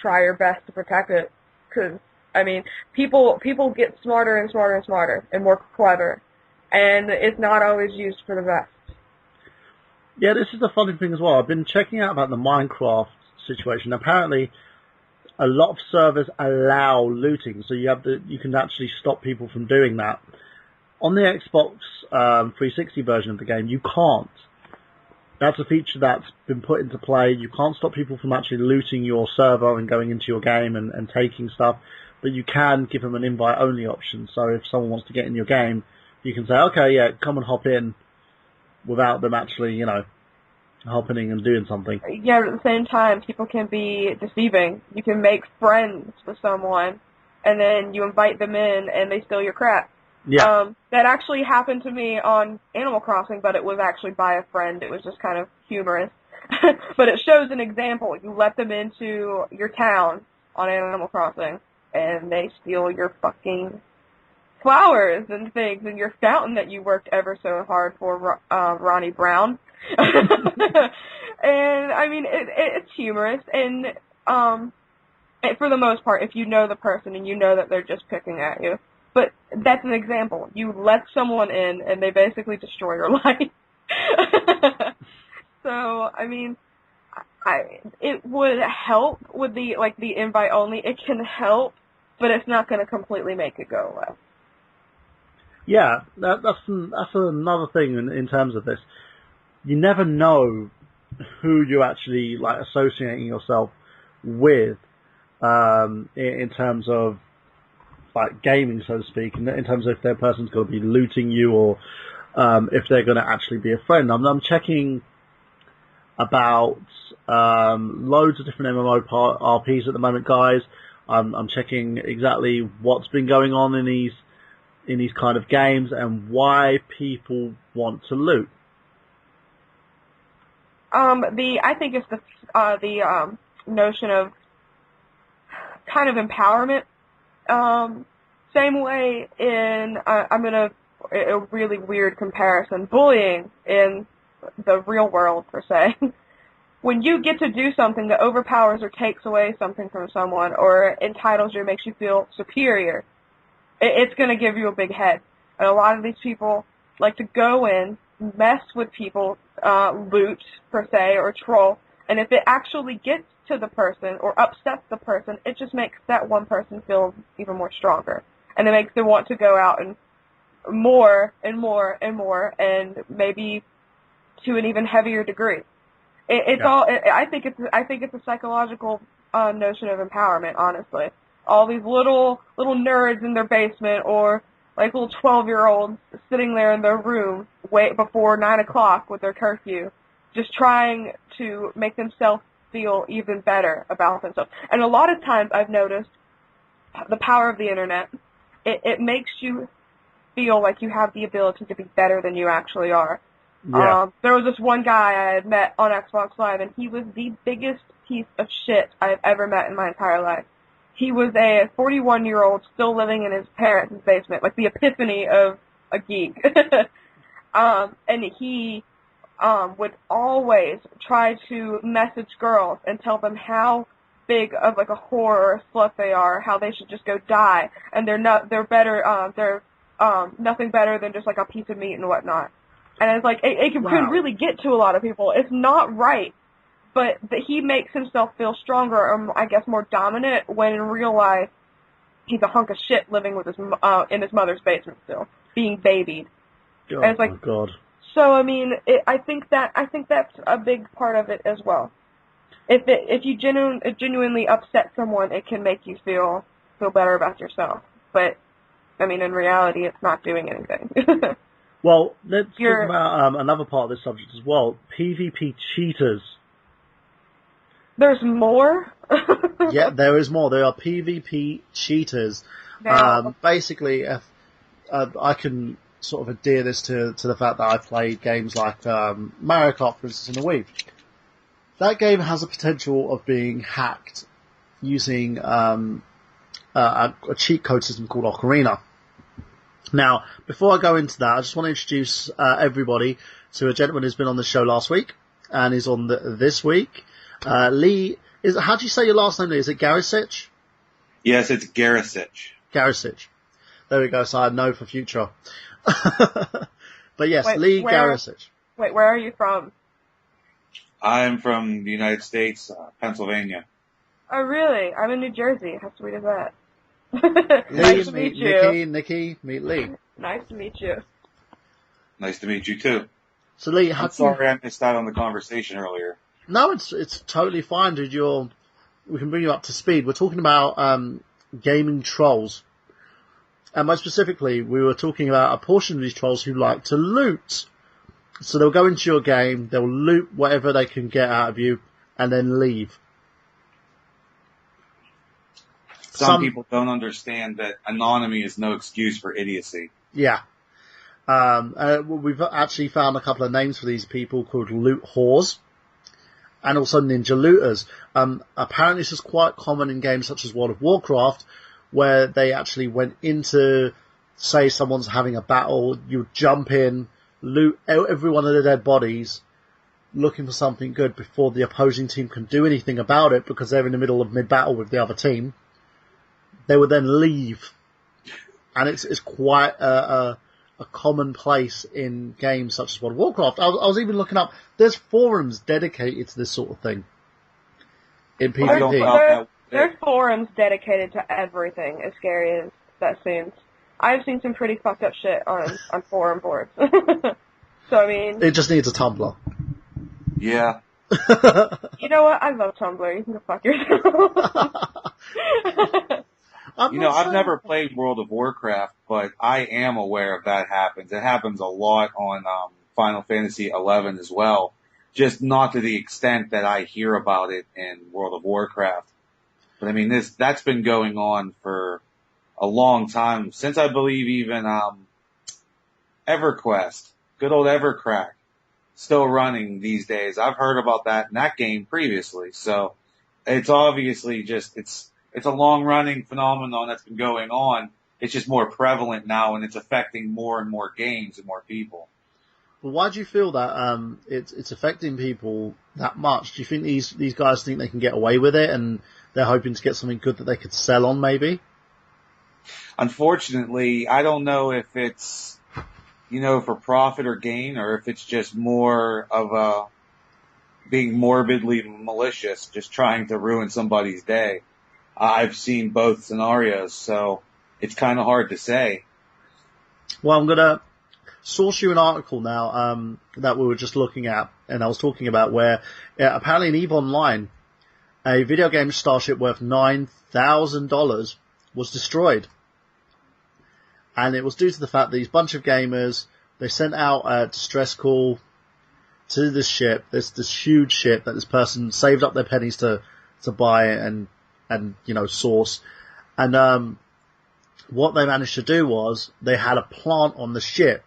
try your best to protect it. Because, I mean, people get smarter and smarter and smarter and more clever. And it's not always used for the best. Yeah, this is the funny thing as well. I've been checking out about the Minecraft situation. Apparently, a lot of servers allow looting, so you can actually stop people from doing that. On the Xbox 360 version of the game, you can't. That's a feature that's been put into play. You can't stop people from actually looting your server and going into your game and taking stuff, but you can give them an invite-only option. So if someone wants to get in your game, you can say, okay, yeah, come and hop in, without them actually, hopping in and doing something. Yeah, but at the same time, people can be deceiving. You can make friends with someone, and then you invite them in, and they steal your crap. Yeah. That actually happened to me on Animal Crossing, but it was actually by a friend. It was just kind of humorous. But it shows an example. You let them into your town on Animal Crossing, and they steal your fucking flowers and things, and your fountain that you worked ever so hard for, Ronnie Brown. And, I mean, it's humorous, and for the most part, if you know the person and you know that they're just picking at you. But that's an example. You let someone in, and they basically destroy your life. So, I mean, it would help with the invite only. It can help, but it's not going to completely make it go away. Yeah, that's another thing in terms of this. You never know who you're actually associating yourself with in terms of gaming, so to speak, in terms of if their person's going to be looting you or if they're going to actually be a friend. I'm checking about loads of different MMORPGs at the moment, guys. I'm checking exactly what's been going on in these kind of games and why people want to loot. I think it's the notion of kind of empowerment. Same way in, a really weird comparison, bullying in the real world, per se. When you get to do something that overpowers or takes away something from someone or entitles you or makes you feel superior, it's going to give you a big head. And a lot of these people like to go in, mess with people, loot, per se, or troll, and if it actually gets to the person or upsets the person, it just makes that one person feel even more stronger. And it makes them want to go out and more and more and more, and maybe to an even heavier degree. I think it's a psychological notion of empowerment, honestly. All these little nerds in their basement or little 12-year-olds sitting there in their room wait before 9 o'clock with their curfew, just trying to make themselves feel even better about themselves. And a lot of times I've noticed the power of the internet. It makes you feel like you have the ability to be better than you actually are. Yeah. There was this one guy I had met on Xbox Live, and he was the biggest piece of shit I've ever met in my entire life. He was a 41-year-old still living in his parents' basement, like the epiphany of a geek. And he would always try to message girls and tell them how big of a whore or a slut they are, how they should just go die, and they're nothing better than just a piece of meat and whatnot. And it's it can really get to a lot of people. It's not right, but he makes himself feel stronger, or I guess more dominant, when in real life he's a hunk of shit living with in his mother's basement still, being babied. Oh, and it's my God. So I mean, I think that's a big part of it as well. If you genuinely upset someone, it can make you feel better about yourself. But I mean, in reality, it's not doing anything. Well, let's talk about another part of this subject as well. PvP cheaters. There's more? Yeah, there is more. There are PvP cheaters. Basically, I can sort of adhere this to the fact that I've played games like Mario Kart, for instance, in the Wii. That game has a potential of being hacked using a cheat code system called Ocarina. Now, before I go into that, I just want to introduce everybody to a gentleman who's been on the show last week and is on this week. Lee, how do you say your last name, Lee? Is it Garasich? Yes, it's Garasich. Garasich. There we go, so I know for future. But yes, Lee Garasich. Wait, where are you from? I'm from the United States, Pennsylvania. Oh, really? I'm in New Jersey. How sweet is that? Lee, Nice to meet you. Nikki, meet Lee. Nice to meet you. Nice to meet you too. So Lee, I'm sorry I missed out on the conversation earlier. No, it's totally fine, dude. We can bring you up to speed. We're talking about gaming trolls. And more specifically, we were talking about a portion of these trolls who like to loot. So they'll go into your game, they'll loot whatever they can get out of you, and then leave. Some people don't understand that anonymity is no excuse for idiocy. Yeah. We've actually found a couple of names for these people called loot whores and also ninja looters. Apparently this is quite common in games such as World of Warcraft, where they actually went into, say someone's having a battle, you jump in, loot every one of the dead bodies, looking for something good before the opposing team can do anything about it because they're in the middle of mid-battle with the other team. They would then leave. And it's quite a common place in games such as World of Warcraft. I was even looking up, there's forums dedicated to this sort of thing in PvP. There's forums dedicated to everything, as scary as that seems. I've seen some pretty fucked up shit on forum boards. So, I mean... It just needs a Tumblr. Yeah. You know what? I love Tumblr. You can go fuck yourself. I've never played World of Warcraft, but I am aware of that happens. It happens a lot on Final Fantasy XI as well, just not to the extent that I hear about it in World of Warcraft. But I mean, that's been going on for a long time, since I believe even EverQuest, good old EverCrack, still running these days. I've heard about that in that game previously, so it's obviously just it's a long-running phenomenon that's been going on. It's just more prevalent now, and it's affecting more and more games and more people. Well, why do you feel that it's affecting people that much? Do you think these guys think they can get away with it, and they're hoping to get something good that they could sell on, maybe? Unfortunately, I don't know if it's, for profit or gain, or if it's just more of being morbidly malicious, just trying to ruin somebody's day. I've seen both scenarios, so it's kind of hard to say. Well, I'm going to source you an article now that we were just looking at, and I was talking about where apparently in EVE Online, a video game starship worth $9,000 was destroyed. And it was due to the fact that these bunch of gamers, they sent out a distress call to this ship, this huge ship that this person saved up their pennies to buy and source. And what they managed to do was they had a plant on the ship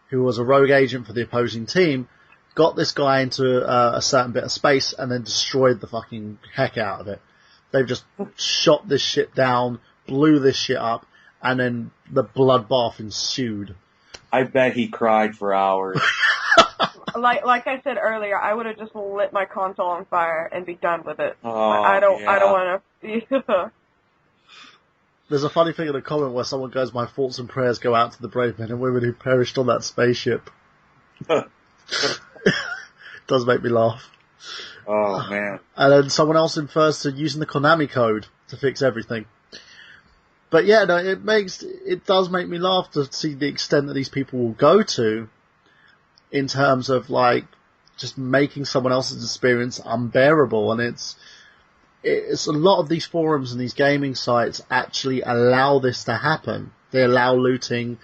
who was a rogue agent for the opposing team, got this guy into a certain bit of space and then destroyed the fucking heck out of it. They've just shot this shit down, blew this shit up, and then the bloodbath ensued. I bet he cried for hours. Like I said earlier, I would have just lit my console on fire and be done with it. Oh, I don't want to. There's a funny thing in the comment where someone goes, "My thoughts and prayers go out to the brave men and women who perished on that spaceship." Does make me laugh. Oh man. And then someone else infers to using the Konami code to fix everything. But yeah, no, it does make me laugh to see the extent that these people will go to in terms of just making someone else's experience unbearable. And it's a lot of these forums and these gaming sites actually allow this to happen. They allow looting,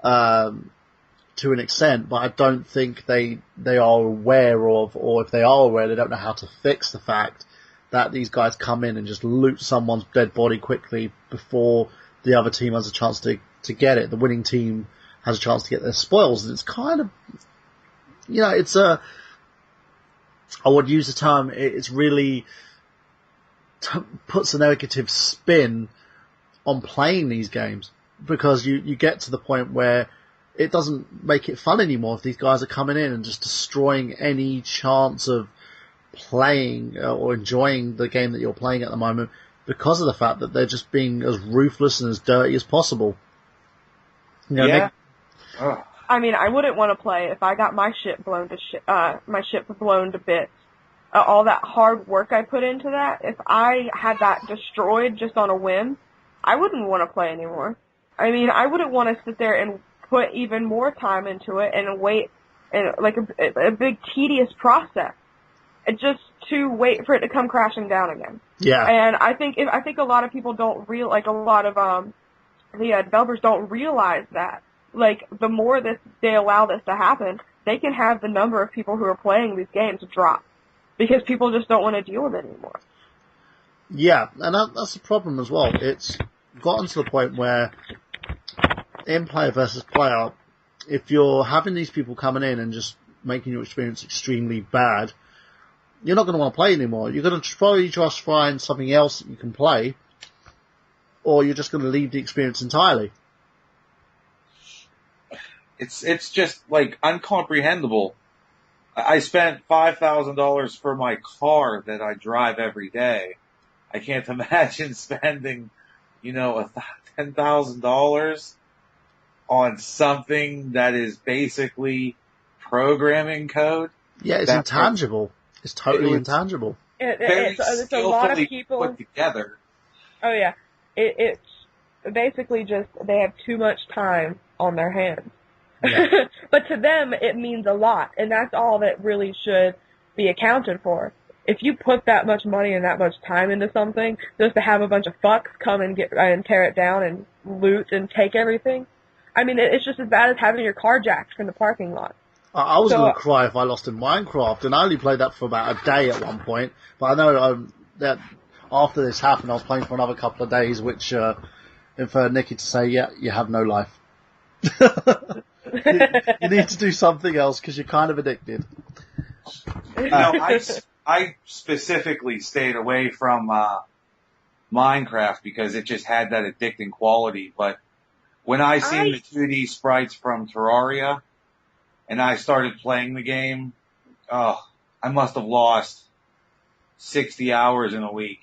to an extent, but I don't think they are aware of, or if they are aware, they don't know how to fix the fact that these guys come in and just loot someone's dead body quickly before the other team has a chance to get it. The winning team has a chance to get their spoils. And it's kind of, I would use the term, it's really puts a negative spin on playing these games, because you get to the point where it doesn't make it fun anymore if these guys are coming in and just destroying any chance of playing or enjoying the game that you're playing at the moment, because of the fact that they're just being as ruthless and as dirty as possible. Yeah. I mean, I wouldn't want to play if I got my ship blown to bits all that hard work I put into that, if I had that destroyed just on a whim, I wouldn't want to play anymore. I mean, I wouldn't want to sit there and put even more time into it and wait, and like a big tedious process, and just to wait for it to come crashing down again. Yeah. And I think a lot of people don't a lot of the developers don't realize that. Like, the more they allow this to happen, they can have the number of people who are playing these games drop. Because people just don't want to deal with it anymore. Yeah, and that's the problem as well. It's gotten to the point where, in player versus player, if you're having these people coming in and just making your experience extremely bad, you're not going to want to play anymore. You're going to probably just find something else that you can play, or you're just going to leave the experience entirely. It's just, like, incomprehensible. I spent $5,000 for my car that I drive every day. I can't imagine spending, $10,000 on something that is basically programming code. Yeah, it's intangible. It's totally intangible. It's a lot of people put together. Oh yeah, it's basically just they have too much time on their hands. Yeah. But to them, it means a lot, and that's all that really should be accounted for. If you put that much money and that much time into something, just to have a bunch of fucks come and tear it down and loot and take everything, I mean, it's just as bad as having your car jacked from the parking lot. I was going to cry if I lost in Minecraft, and I only played that for about a day at one point, but I know that after this happened, I was playing for another couple of days, which inferred Nikki to say, yeah, you have no life. You need to do something else because you're kind of addicted. I specifically stayed away from Minecraft because it just had that addicting quality. But when I seen the 2D sprites from Terraria and I started playing the game, I must have lost 60 hours in a week.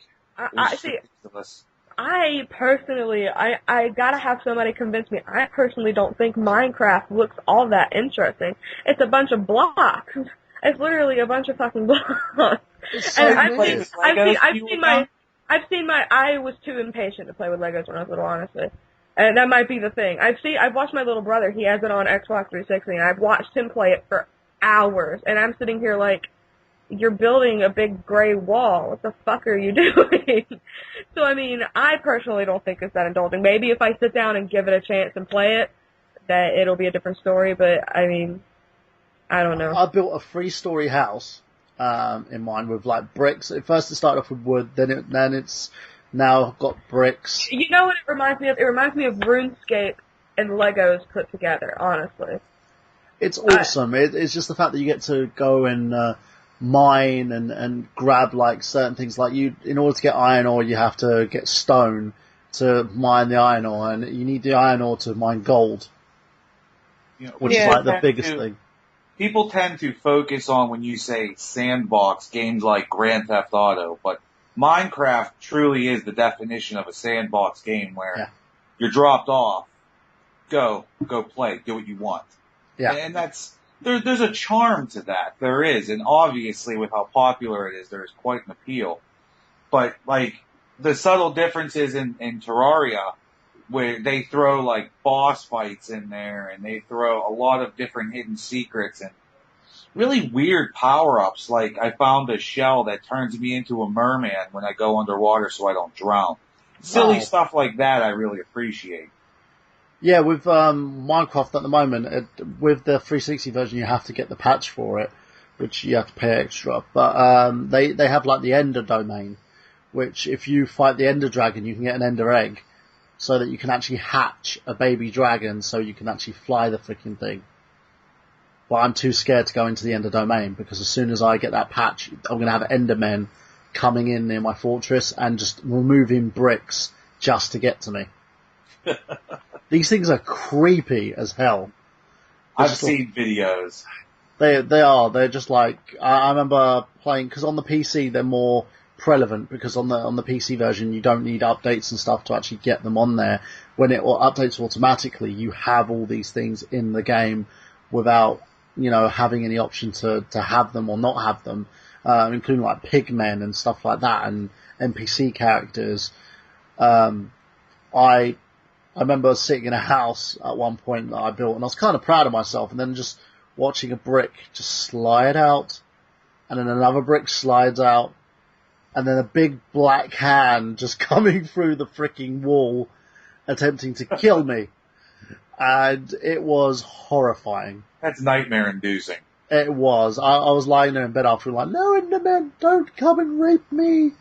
I personally, I gotta have somebody convince me. I personally don't think Minecraft looks all that interesting. It's a bunch of blocks. It's literally a bunch of fucking blocks. And I was too impatient to play with Legos when I was little, honestly. And that might be the thing. I've watched my little brother, he has it on Xbox 360, and I've watched him play it for hours. And I'm sitting here like, you're building a big gray wall. What the fuck are you doing? So, I mean, I personally don't think it's that indulging. Maybe if I sit down and give it a chance and play it, that it'll be a different story, but, I mean, I don't know. I built a 3-story house in mine with, like, bricks. At first it started off with wood, then it's now got bricks. You know what it reminds me of? It reminds me of RuneScape and Legos put together, honestly. It's awesome. It's just the fact that you get to go and mine and grab like certain things. Like in order to get iron ore, you have to get stone to mine the iron ore, and you need the iron ore to mine gold, which is like the biggest thing. People tend to focus on when you say sandbox games like Grand Theft Auto, but Minecraft truly is the definition of a sandbox game where you're dropped off, go play, do what you want. Yeah. And there's a charm to that. There is. And obviously with how popular it is, there's quite an appeal. But like the subtle differences in Terraria where they throw like boss fights in there and they throw a lot of different hidden secrets and really weird power-ups. Like I found a shell that turns me into a merman when I go underwater so I don't drown. Silly stuff like that I really appreciate. Yeah, with Minecraft at the moment, with the 360 version, you have to get the patch for it, which you have to pay extra. But they have like the Ender domain, which if you fight the Ender dragon, you can get an Ender egg, so that you can actually hatch a baby dragon, so you can actually fly the freaking thing. But I'm too scared to go into the Ender domain because as soon as I get that patch, I'm going to have Endermen coming in near my fortress and just removing bricks just to get to me. These things are creepy as hell. I've seen videos. They are. They're just like, I remember playing, because on the PC they're more prevalent, because on the PC version you don't need updates and stuff to actually get them on there. When it updates automatically, you have all these things in the game without, having any option to have them or not have them. including like pigmen and stuff like that, and NPC characters. I remember sitting in a house at one point that I built, and I was kind of proud of myself, and then just watching a brick just slide out, and then another brick slides out, and then a big black hand just coming through the freaking wall, attempting to kill me. And it was horrifying. That's nightmare-inducing. It was. I was lying there in bed after, like, no, Enderman, don't come and rape me.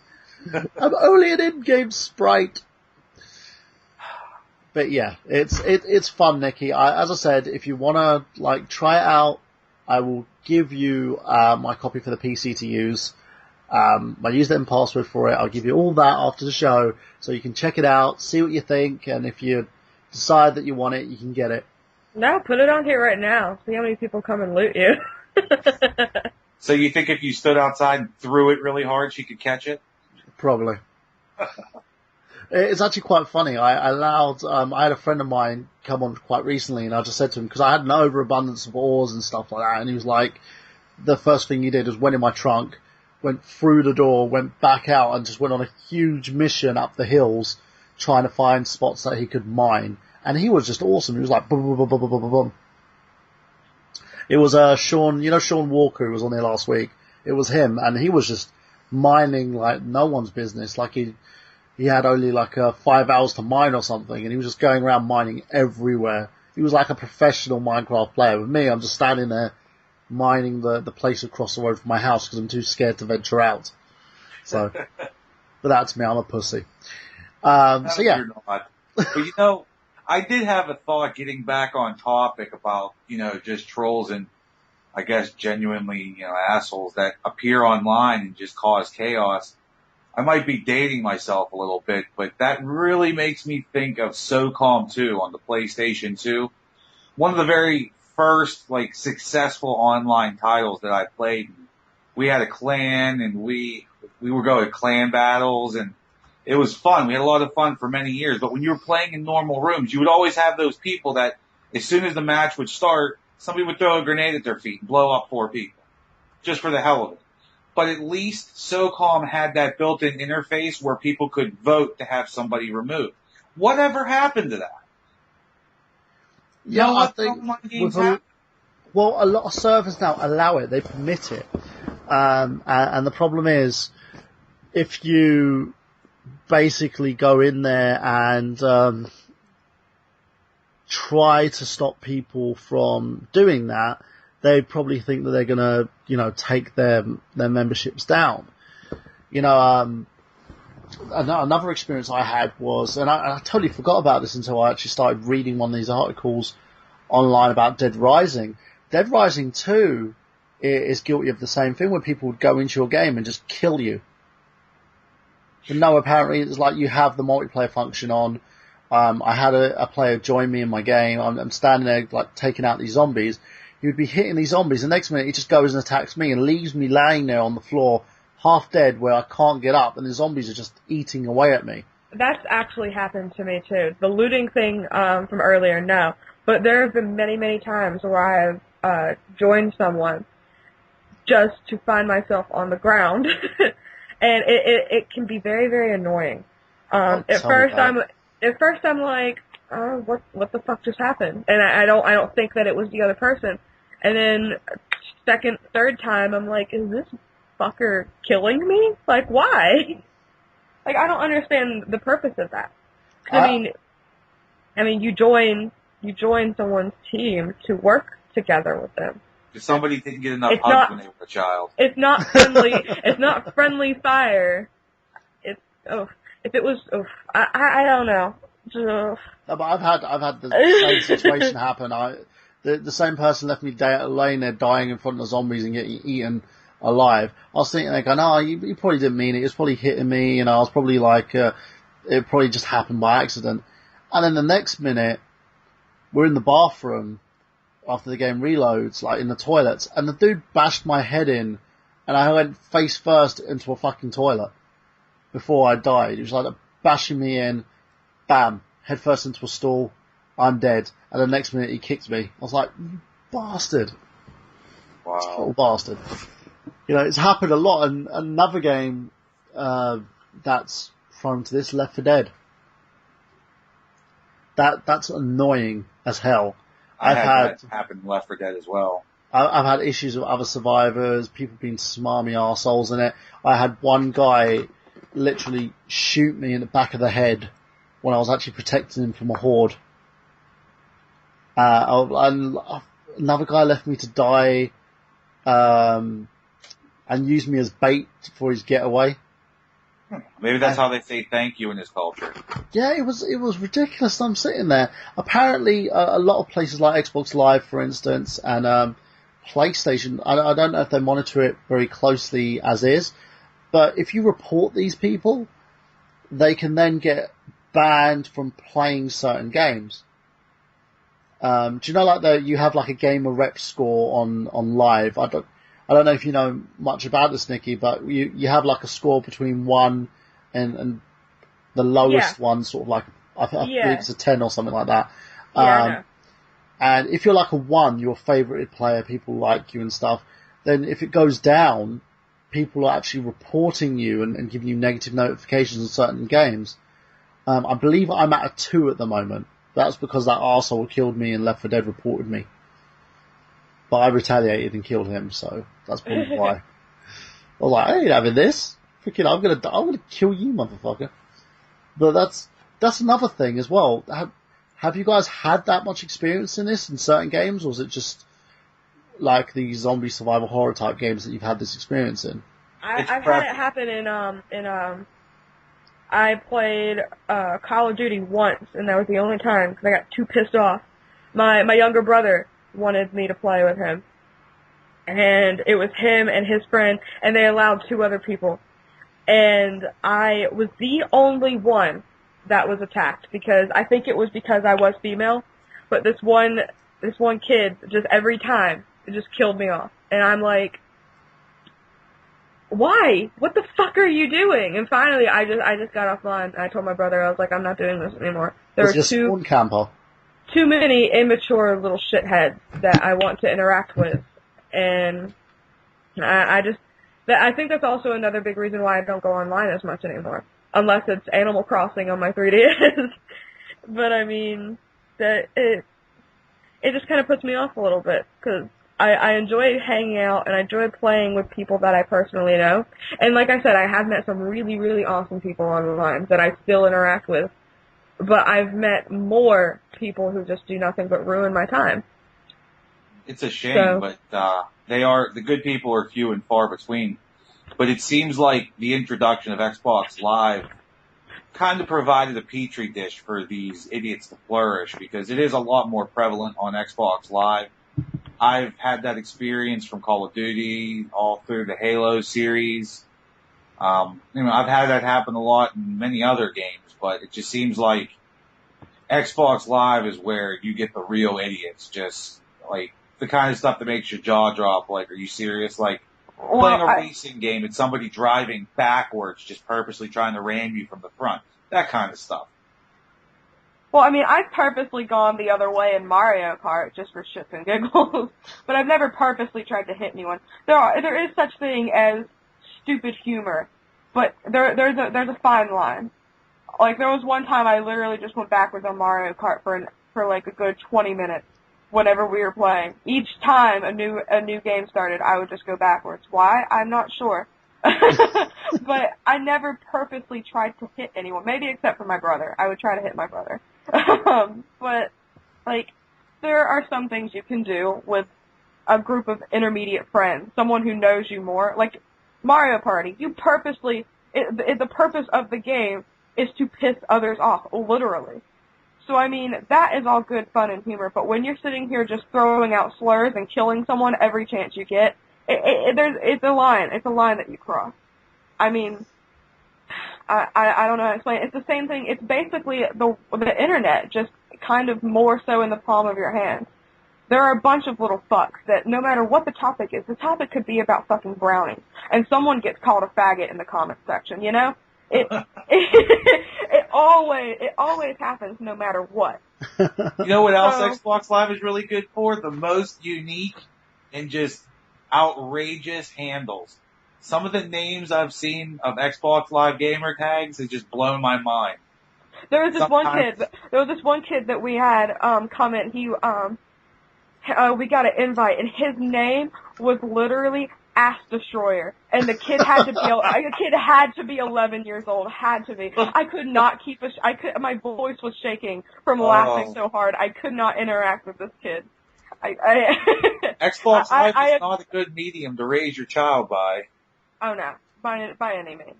I'm only an in-game sprite. But yeah, it's fun, Nikki. As I said, if you wanna like try it out, I will give you my copy for the PC to use. My username password for it. I'll give you all that after the show, so you can check it out, see what you think, and if you decide that you want it, you can get it. No, put it on here right now. See how many people come and loot you. So you think if you stood outside and threw it really hard, she could catch it? Probably. It's actually quite funny. I had a friend of mine come on quite recently, and I just said to him, because I had an overabundance of ores and stuff like that, and he was like, the first thing he did was went in my trunk, went through the door, went back out, and just went on a huge mission up the hills, trying to find spots that he could mine. And he was just awesome. He was like, boom, boom, boom, boom, boom, boom, boom. It was Sean, Sean Walker, who was on there last week. It was him, and he was just mining like no one's business. Like he had only like 5 hours to mine or something, and he was just going around mining everywhere. He was like a professional Minecraft player. With me, I'm just standing there mining the place across the road from my house because I'm too scared to venture out. So, but that's me. I'm a pussy. So yeah. You're not. But I did have a thought getting back on topic about, just trolls and I guess genuinely, assholes that appear online and just cause chaos. I might be dating myself a little bit, but that really makes me think of SOCOM 2 on the PlayStation 2. One of the very first, successful online titles that I played. We had a clan and we were going to clan battles and it was fun. We had a lot of fun for many years, but when you were playing in normal rooms, you would always have those people that as soon as the match would start, somebody would throw a grenade at their feet and blow up 4 people. Just for the hell of it. But at least SOCOM had that built-in interface where people could vote to have somebody removed. Whatever happened to that? Yeah, I think a lot of servers now allow it. They permit it. And the problem is, if you basically go in there and try to stop people from doing that, they probably think that they're gonna, take their memberships down. Another experience I had was, and I totally forgot about this until I actually started reading one of these articles online about Dead Rising. Dead Rising 2 is guilty of the same thing, where people would go into your game and just kill you. But no, apparently it's like you have the multiplayer function on. I had a player join me in my game. I'm standing there taking out these zombies. He would be hitting these zombies. The next minute he just goes and attacks me and leaves me laying there on the floor, half dead, where I can't get up, and the zombies are just eating away at me. That's actually happened to me too. The looting thing from earlier, no. But there have been many, many times where I have joined someone just to find myself on the ground. And it can be very, very annoying. At first I'm like, oh, what the fuck just happened? And I don't think that it was the other person. And then second, third time I'm like, is this fucker killing me? Like, why? I don't understand the purpose of that. I mean, you join someone's team to work together with them. Somebody didn't get enough hugs when they were a child. It's not friendly. It's not friendly fire. If it was, I don't know. No, but I've had the same situation happen. The same person left me laying there dying in front of the zombies and getting eaten alive. I was thinking, going, oh, you probably didn't mean it. It was probably hitting me. I was probably it probably just happened by accident. And then the next minute, we're in the bathroom after the game reloads, in the toilets, and the dude bashed my head in, and I went face first into a fucking toilet before I died. He was bashing me in, bam, head first into a stall, I'm dead, and the next minute he kicked me. I was like, bastard. Wow. Total bastard. It's happened a lot. And another game that's prone to this, Left 4 Dead. That's annoying as hell. I've had that happen in Left 4 Dead as well. I've had issues with other survivors, people being smarmy arseholes in it. I had one guy literally shoot me in the back of the head when I was actually protecting him from a horde. And another guy left me to die, and used me as bait for his getaway. Maybe that's how they say thank you in this culture. Yeah, it was ridiculous. I'm sitting there. Apparently, a lot of places like Xbox Live, for instance, and PlayStation, I don't know if they monitor it very closely as is, but if you report these people, they can then get banned from playing certain games. Do you know, like you have like a gamer rep score on Live? I don't know if you know much about this, Nikki, but you have like a score between 1 and the lowest one, sort of like I believe it's a 10 or something like that. I know. And if you're like a 1, your favorited player, people like you and stuff, then if it goes down, people are actually reporting you and giving you negative notifications on certain games. I believe I'm at a 2 at the moment. That's because that arsehole who killed me in Left 4 Dead reported me. But I retaliated and killed him, so that's probably why. I was like, I ain't having this. Freaking, I'm gonna kill you, motherfucker. But that's another thing as well. Have you guys had that much experience in this in certain games, or is it just like these zombie survival horror type games that you've had this experience in? I've had it happen in I played Call of Duty once, and that was the only time because I got too pissed off. My younger brother wanted me to play with him, and it was him and his friend, and they allowed 2 other people, and I was the only one that was attacked because I think it was because I was female, but this one kid just every time it just killed me off, and I'm like, why? What the fuck are you doing? And finally, I just got offline. And I told my brother, I was like, I'm not doing this anymore. There were too many immature little shitheads that I want to interact with, and I think that's also another big reason why I don't go online as much anymore, unless it's Animal Crossing on my 3DS. But I mean, that it just kind of puts me off a little bit because I enjoy hanging out and I enjoy playing with people that I personally know. And like I said, I have met some really, really awesome people online that I still interact with. But I've met more people who just do nothing but ruin my time. It's a shame, but the good people are few and far between. But it seems like the introduction of Xbox Live kind of provided a petri dish for these idiots to flourish because it is a lot more prevalent on Xbox Live. I've had that experience from Call of Duty all through the Halo series. I've had that happen a lot in many other games, but it just seems like Xbox Live is where you get the real idiots, just like the kind of stuff that makes your jaw drop. Like, are you serious? Like playing a racing game and somebody driving backwards, just purposely trying to ram you from the front. That kind of stuff. Well, I mean, I've purposely gone the other way in Mario Kart just for shits and giggles, but I've never purposely tried to hit anyone. There is such thing as stupid humor, but there's a fine line. Like, there was one time I literally just went backwards on Mario Kart for like a good 20 minutes whenever we were playing. Each time a new game started, I would just go backwards. Why? I'm not sure. But I never purposely tried to hit anyone, maybe except for my brother. I would try to hit my brother. But, like, there are some things you can do with a group of intermediate friends, someone who knows you more. Like, Mario Party, you purposely, the purpose of the game is to piss others off, literally. So, I mean, that is all good fun and humor, but when you're sitting here just throwing out slurs and killing someone every chance you get, it's a line. It's a line that you cross. I mean, I don't know how to explain it. It's the same thing. It's basically the internet, just kind of more so in the palm of your hand. There are a bunch of little fucks that no matter what the topic is, the topic could be about fucking brownies, and someone gets called a faggot in the comment section, you know? It always happens no matter what. You know what else Xbox Live is really good for? The most unique and just outrageous handles. Some of the names I've seen of Xbox Live gamer tags has just blown my mind. There was this one kid that we had comment. He we got an invite, and his name was literally Ass Destroyer, and the kid had to be 11 years old. Had to be. I could not keep my voice was shaking from laughing so hard. I could not interact with this kid. Xbox Live is not a good medium to raise your child by. Oh no, by any means.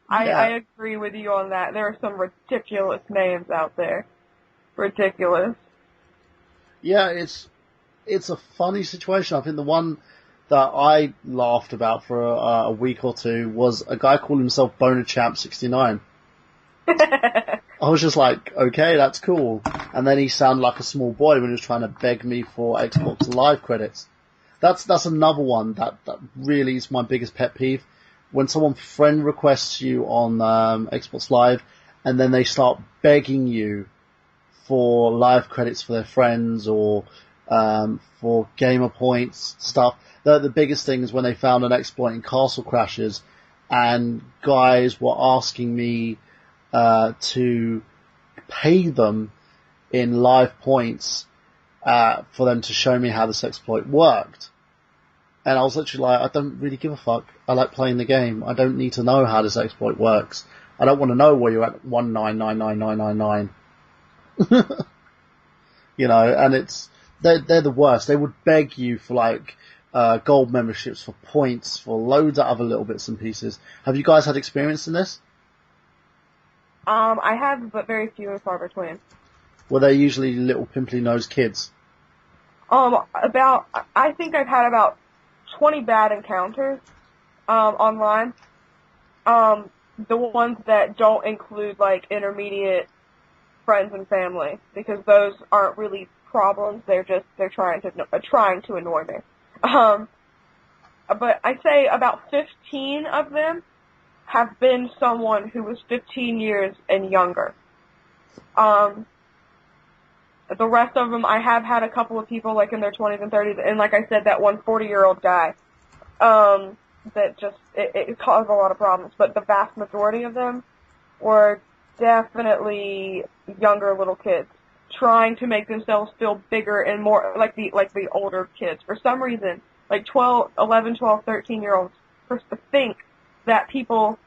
I agree with you on that. There are some ridiculous names out there. Ridiculous. Yeah, it's a funny situation. I think the one that I laughed about for a week or two was a guy called himself Boner Champ 69. I was just like, okay, that's cool. And then he sounded like a small boy when he was trying to beg me for Xbox Live credits. That's another one that really is my biggest pet peeve. When someone friend requests you on Xbox Live and then they start begging you for live credits for their friends or for gamer points stuff. The biggest thing is when they found an exploit in Castle Crashers and guys were asking me to pay them in live points for them to show me how this exploit worked. And I was literally like, I don't really give a fuck. I like playing the game. I don't need to know how this exploit works. I don't want to know where you're at 1999999. You know, and they're the worst. They would beg you for like gold memberships, for points, for loads of other little bits and pieces. Have you guys had experience in this? I have, but very few and far between. Were they usually little pimply nosed kids? I think I've had about 20 bad encounters online. The ones that don't include like intermediate friends and family, because those aren't really problems. They're trying to annoy me. But I say about 15 of them have been someone who was 15 years and younger. The rest of them, I have had a couple of people like in their 20s and 30s, and like I said, that one 40-year-old guy, that just, it caused a lot of problems. But the vast majority of them were definitely younger little kids trying to make themselves feel bigger and more like the older kids. For some reason, like 11, 12, 13-year-olds think that people,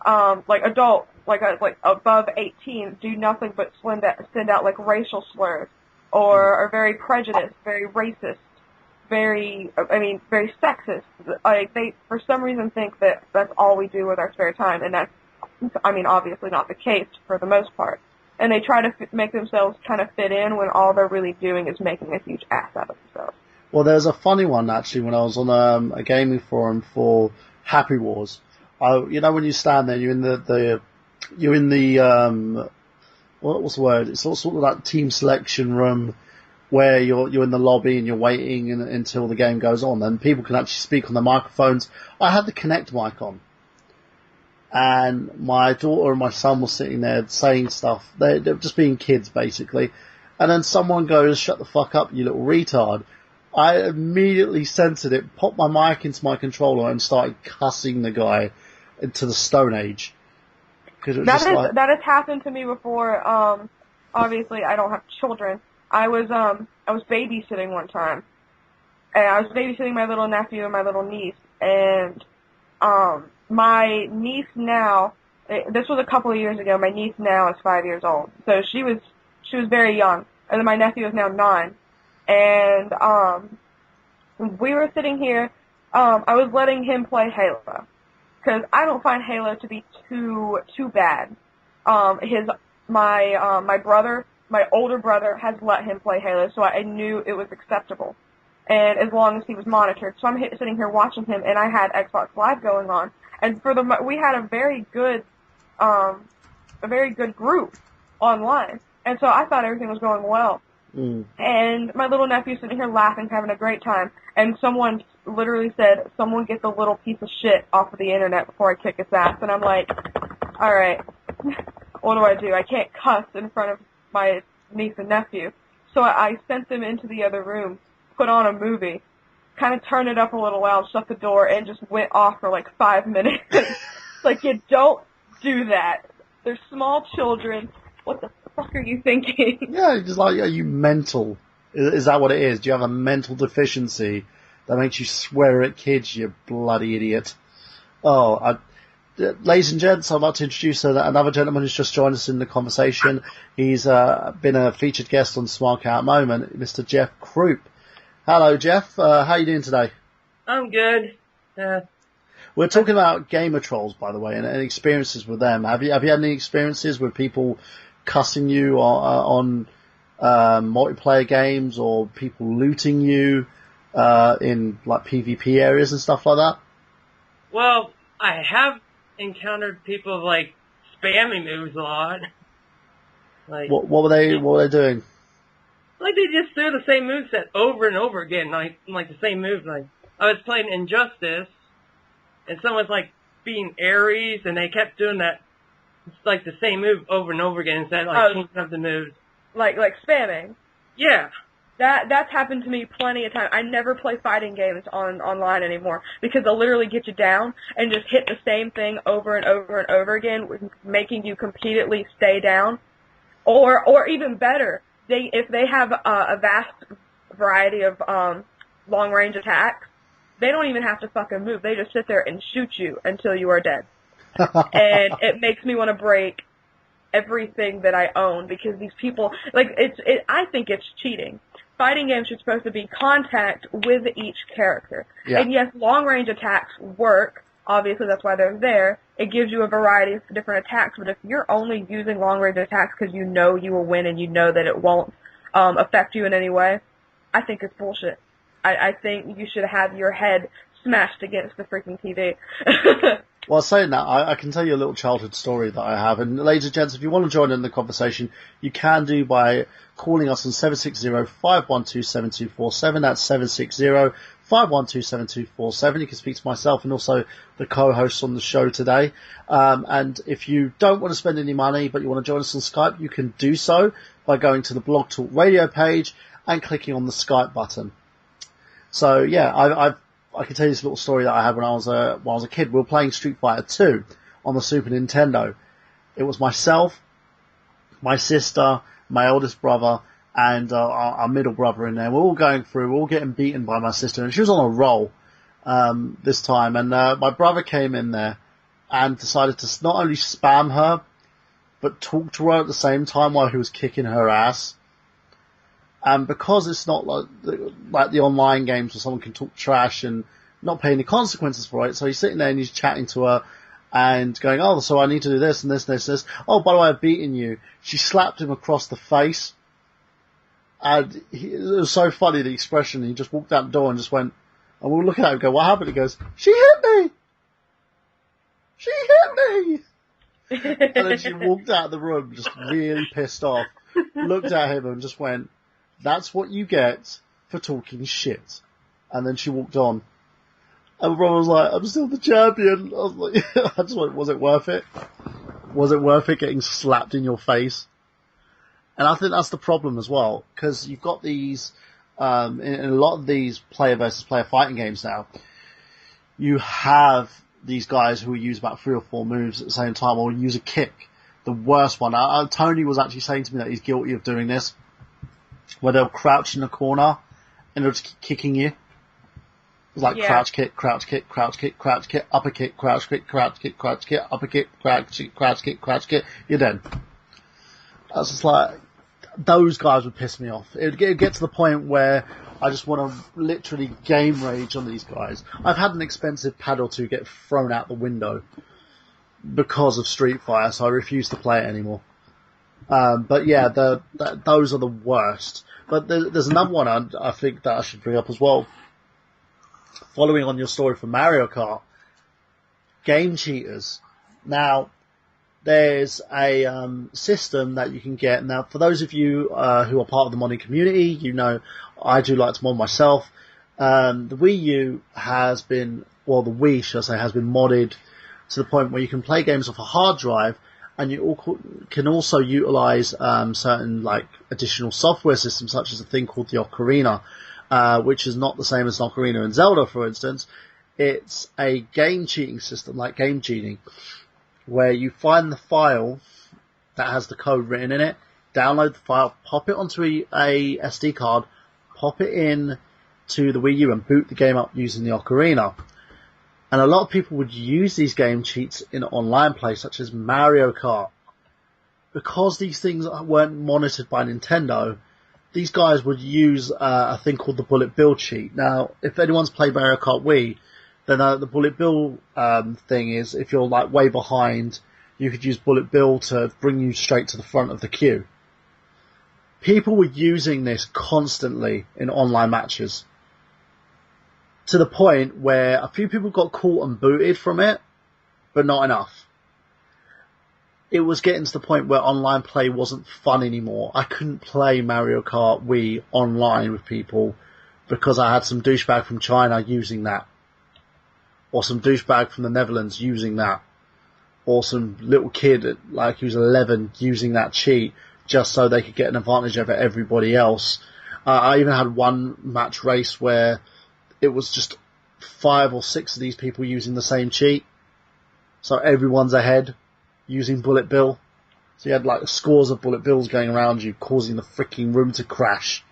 like adults, like above 18, do nothing but send out like racial slurs, or are very prejudiced, very racist, very sexist. Like they, for some reason, think that that's all we do with our spare time, and that's, obviously not the case for the most part. And they try to make themselves kind of fit in when all they're really doing is making a huge ass out of themselves. Well, there's a funny one actually when I was on a gaming forum for Happy Wars. You know when you stand there, you're in the what's the word? It's sort of that team selection room where you're in the lobby and you're waiting until the game goes on, and people can actually speak on the microphones. I had the Connect mic on, and my daughter and my son were sitting there saying stuff. They're just being kids basically, and then someone goes, "Shut the fuck up, you little retard." I immediately censored it, popped my mic into my controller, and started cussing the guy into the Stone Age. That has happened to me before. Obviously, I don't have children. I was babysitting one time, and I was babysitting my little nephew and my little niece, and my niece now. This was a couple of years ago. My niece now is 5 years old, so she was very young, and then my nephew is now 9. And we were sitting here. I was letting him play Halo because I don't find Halo to be too bad. My older brother, has let him play Halo, so I knew it was acceptable, and as long as he was monitored. So I'm sitting here watching him, and I had Xbox Live going on, and we had a very good group online, and so I thought everything was going well. And my little nephew's sitting here laughing, having a great time, and someone literally said, "Someone get the little piece of shit off of the internet before I kick its ass." And I'm like, alright, what do? I can't cuss in front of my niece and nephew. So I sent them into the other room, put on a movie, kind of turned it up a little loud, shut the door, and just went off for like 5 minutes. Like, you don't do that. They're small children. What the fuck are you thinking? Yeah, just like, are you mental? Is that what it is? Do you have a mental deficiency that makes you swear at kids, you bloody idiot? Ladies and gents, I'd like to introduce another gentleman who's just joined us in the conversation. He's been a featured guest on Smart Out Moment, Mr. Jeff Croop. Hello, Jeff. How are you doing today? I'm good. We're talking about gamer trolls, by the way, and experiences with them. Have you had any experiences with people cussing you on multiplayer games, or people looting you in like PvP areas and stuff like that? Well, I have encountered people like spamming moves a lot. Like, what were they doing? Like, they just threw the same moveset over and over again, like the same move. Like, I was playing Injustice, and someone was like being Ares, and they kept doing that, like the same move over and over again instead of like changing up the moves. Like spamming. Yeah. That's happened to me plenty of times. I never play fighting games online anymore because they'll literally get you down and just hit the same thing over and over and over again, making you repeatedly stay down. Or even better, if they have a vast variety of long range attacks, they don't even have to fucking move. They just sit there and shoot you until you are dead. And it makes me want to break everything that I own because these people, like, I think it's cheating. Fighting games are supposed to be contact with each character. Yeah. And yes, long-range attacks work. Obviously, that's why they're there. It gives you a variety of different attacks, but if you're only using long-range attacks because you know you will win and you know that it won't affect you in any way, I think it's bullshit. I think you should have your head smashed against the freaking TV. Well, saying that, I can tell you a little childhood story that I have. And ladies and gents, if you want to join in the conversation, you can do by calling us on 760-512-7247. That's 760-512-7247. You can speak to myself and also the co-hosts on the show today. And if you don't want to spend any money, but you want to join us on Skype, you can do so by going to the Blog Talk Radio page and clicking on the Skype button. So, yeah, I can tell you this little story that I had when I was a kid. We were playing Street Fighter 2 on the Super Nintendo. It was myself, my sister, my oldest brother, and our middle brother in there. We're all going through, we're all getting beaten by my sister, and she was on a roll this time. And my brother came in there and decided to not only spam her, but talk to her at the same time while he was kicking her ass. And because it's not like the online games where someone can talk trash and not pay any consequences for it, so he's sitting there and he's chatting to her and going, oh, so I need to do this and this and this and this. Oh, by the way, I've beaten you. She slapped him across the face. And it was so funny, the expression. He just walked out the door and just went, and we were looking at him and go, what happened? He goes, she hit me! She hit me! And then she walked out of the room just really pissed off, looked at him and just went, that's what you get for talking shit. And then she walked on. And my brother was like, I'm still the champion. I was like, I just went, was it worth it? Was it worth it getting slapped in your face? And I think that's the problem as well, because you've got these, in a lot of these player versus player fighting games now, you have these guys who use about 3 or 4 moves at the same time, or use a kick. The worst one. Tony was actually saying to me that he's guilty of doing this, where they'll crouch in the corner and they'll just keep kicking you. It's like crouch kick, crouch kick, crouch kick, crouch kick, upper kick, crouch kick, crouch kick, crouch kick, upper kick, crouch kick, crouch kick, crouch kick. You're dead. I was just like, those guys would piss me off. It would get to the point where I just want to literally game rage on these guys. I've had an expensive pad or two get thrown out the window because of Street Fighter, so I refuse to play it anymore. But yeah, those are the worst. But there's another one I think that I should bring up as well. Following on your story from Mario Kart, game cheaters. Now, there's a system that you can get. Now, for those of you who are part of the modding community, you know I do like to mod myself. The Wii U has been, or the Wii, should I say, has been modded to the point where you can play games off a hard drive, and you can also utilize certain like additional software systems, such as a thing called the Ocarina. which is not the same as Ocarina and Zelda, for instance. It's a game cheating system, like game cheating, where you find the file that has the code written in it, download the file, pop it onto a SD card, pop it in to the Wii U and boot the game up using the Ocarina. And a lot of people would use these game cheats in online play, such as Mario Kart. Because these things weren't monitored by Nintendo, these guys would use a thing called the bullet bill cheat. Now, if anyone's played Mario Kart Wii, then the bullet bill thing is, if you're like way behind, you could use bullet bill to bring you straight to the front of the queue. People were using this constantly in online matches, to the point where a few people got caught and booted from it, but not enough. It was getting to the point where online play wasn't fun anymore. I couldn't play Mario Kart Wii online with people because I had some douchebag from China using that, or some douchebag from the Netherlands using that, or some little kid, like he was 11, using that cheat just so they could get an advantage over everybody else. I even had one match race where it was just 5 or 6 of these people using the same cheat. So everyone's ahead using bullet bill. So you had like scores of bullet bills going around you, causing the freaking room to crash.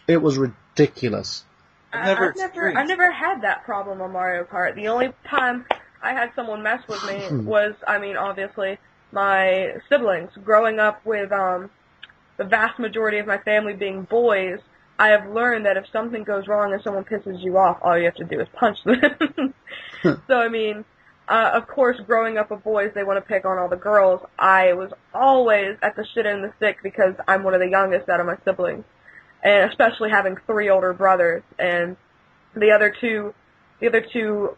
It was ridiculous. I've never had that problem on Mario Kart. The only time I had someone mess with me was, obviously, my siblings. Growing up with the vast majority of my family being boys, I have learned that if something goes wrong and someone pisses you off, all you have to do is punch them. So, of course, growing up with boys, they want to pick on all the girls. I was always at the shit end of the stick because I'm one of the youngest out of my siblings. And especially having 3 older brothers. And the other two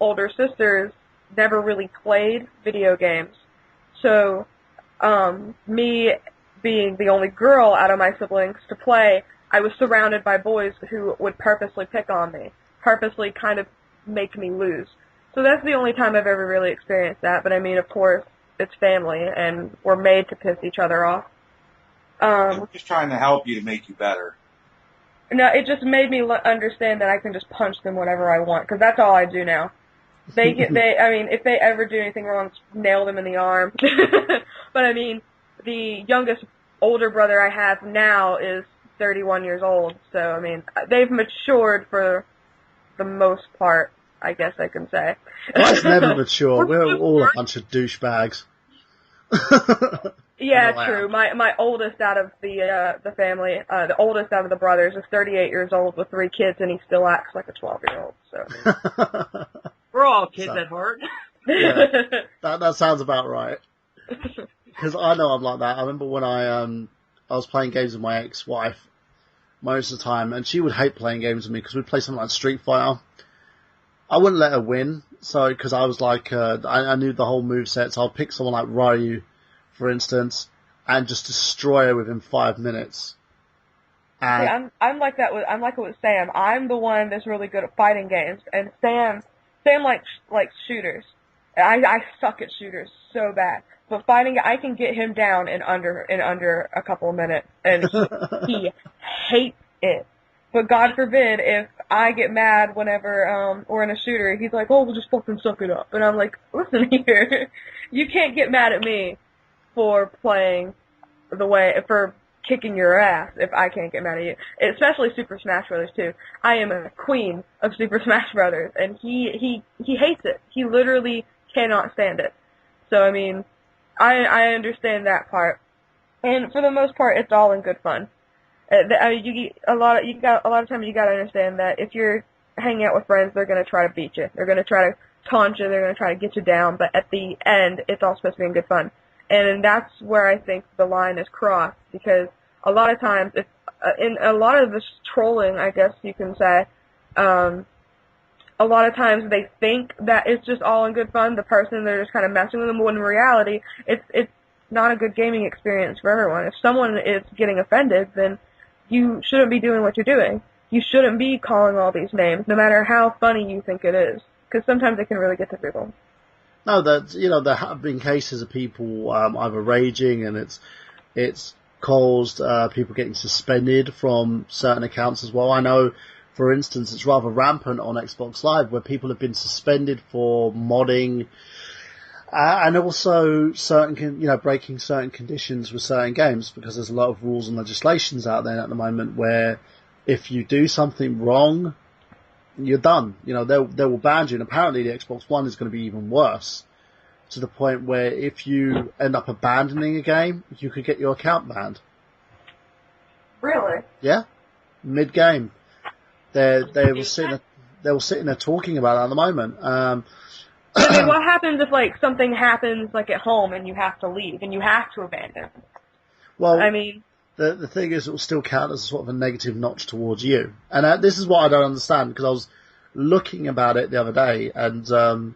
older sisters never really played video games. So, me being the only girl out of my siblings to play, I was surrounded by boys who would purposely pick on me, purposely kind of make me lose. So that's the only time I've ever really experienced that. But of course, it's family, and we're made to piss each other off. We're just trying to help you to make you better. No, it just made me understand that I can just punch them whenever I want, because that's all I do now. If they ever do anything wrong, nail them in the arm. But the youngest older brother I have now is 31 years old, so they've matured for the most part, I guess I can say. Mine's never mature. We're all a bunch of douchebags. Yeah, true. My oldest out of the family, the oldest out of the brothers, is 38 years old with 3 kids, and he still acts like a 12-year-old. So we're all kids at heart. Yeah, that sounds about right. Because I know I'm like that. I remember when I was playing games with my ex-wife most of the time, and she would hate playing games with me because we'd play something like Street Fighter. I wouldn't let her win, because I was like, I knew the whole moveset, so I'll pick someone like Ryu, for instance, and just destroy her within 5 minutes. And I'm like that with Sam. I'm the one that's really good at fighting games, and Sam likes shooters. I suck at shooters so bad. But fighting, I can get him down in under a couple of minutes, and he hates it. But God forbid if I get mad whenever we're in a shooter, he's like, "Oh, we'll just fucking suck it up." And I'm like, "Listen here, you can't get mad at me for playing for kicking your ass if I can't get mad at you." Especially Super Smash Brothers too. I am a queen of Super Smash Brothers, and he hates it. He literally cannot stand it. So I understand that part, and for the most part, it's all in good fun. A lot of times you gotta understand that if you're hanging out with friends, they're gonna try to beat you. They're gonna try to taunt you. They're gonna try to get you down. But at the end, it's all supposed to be in good fun, and that's where I think the line is crossed, because a lot of times, in a lot of this trolling, I guess you can say, a lot of times they think that it's just all in good fun. The person, they're just kind of messing with them, when in reality, it's not a good gaming experience for everyone. If someone is getting offended, then you shouldn't be doing what you're doing. You shouldn't be calling all these names, no matter how funny you think it is, because sometimes it can really get to people. No, there have been cases of people either raging, and it's caused people getting suspended from certain accounts as well. I know, for instance, it's rather rampant on Xbox Live where people have been suspended for modding and also breaking certain conditions with certain games, because there's a lot of rules and legislations out there at the moment where if you do something wrong, you're done. They will ban you, and apparently the Xbox One is going to be even worse, to the point where if you end up abandoning a game, you could get your account banned. Really? Yeah, mid-game. They were sitting there talking about it at the moment. I mean, what happens if something happens at home and you have to leave and you have to abandon? Well, I mean, the thing is, it will still count as a sort of a negative notch towards you. And this is what I don't understand, because I was looking about it the other day and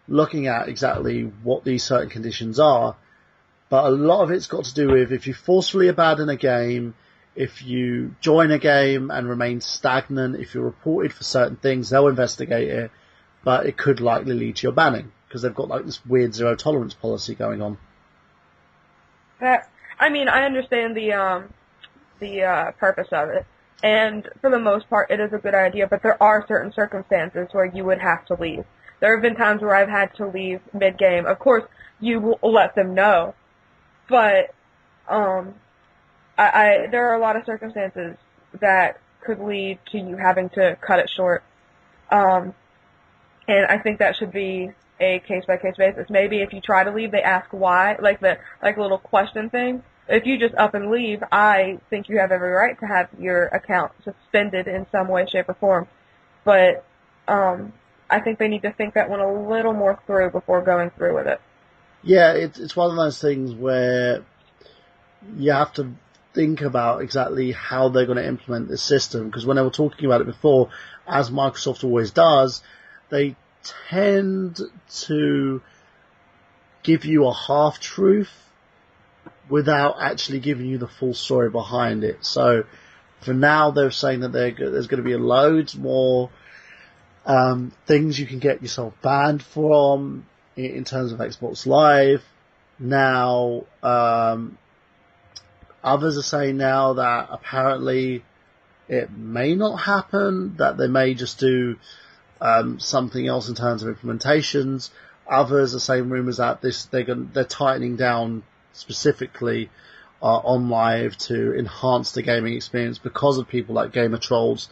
looking at exactly what these certain conditions are. But a lot of it's got to do with if you forcefully abandon a game, if you join a game and remain stagnant, if you're reported for certain things, they'll investigate it. But it could likely lead to your banning, because they've got this weird zero tolerance policy going on. I mean, I understand the purpose of it, and for the most part, it is a good idea. But there are certain circumstances where you would have to leave. There have been times where I've had to leave mid-game. Of course, you will let them know, but there are a lot of circumstances that could lead to you having to cut it short. And I think that should be a case-by-case basis. Maybe if you try to leave, they ask why, like a little question thing. If you just up and leave, I think you have every right to have your account suspended in some way, shape, or form. But I think they need to think that one a little more through before going through with it. Yeah, it's one of those things where you have to think about exactly how they're going to implement this system, because when they were talking about it before, as Microsoft always does, they tend to give you a half-truth without actually giving you the full story behind it. So for now, they're saying that there's going to be loads more things you can get yourself banned from in terms of Xbox Live. Now, others are saying now that apparently it may not happen, that they may just do something else in terms of implementations. Others are saying rumours that they're tightening down specifically on live to enhance the gaming experience because of people like gamer trolls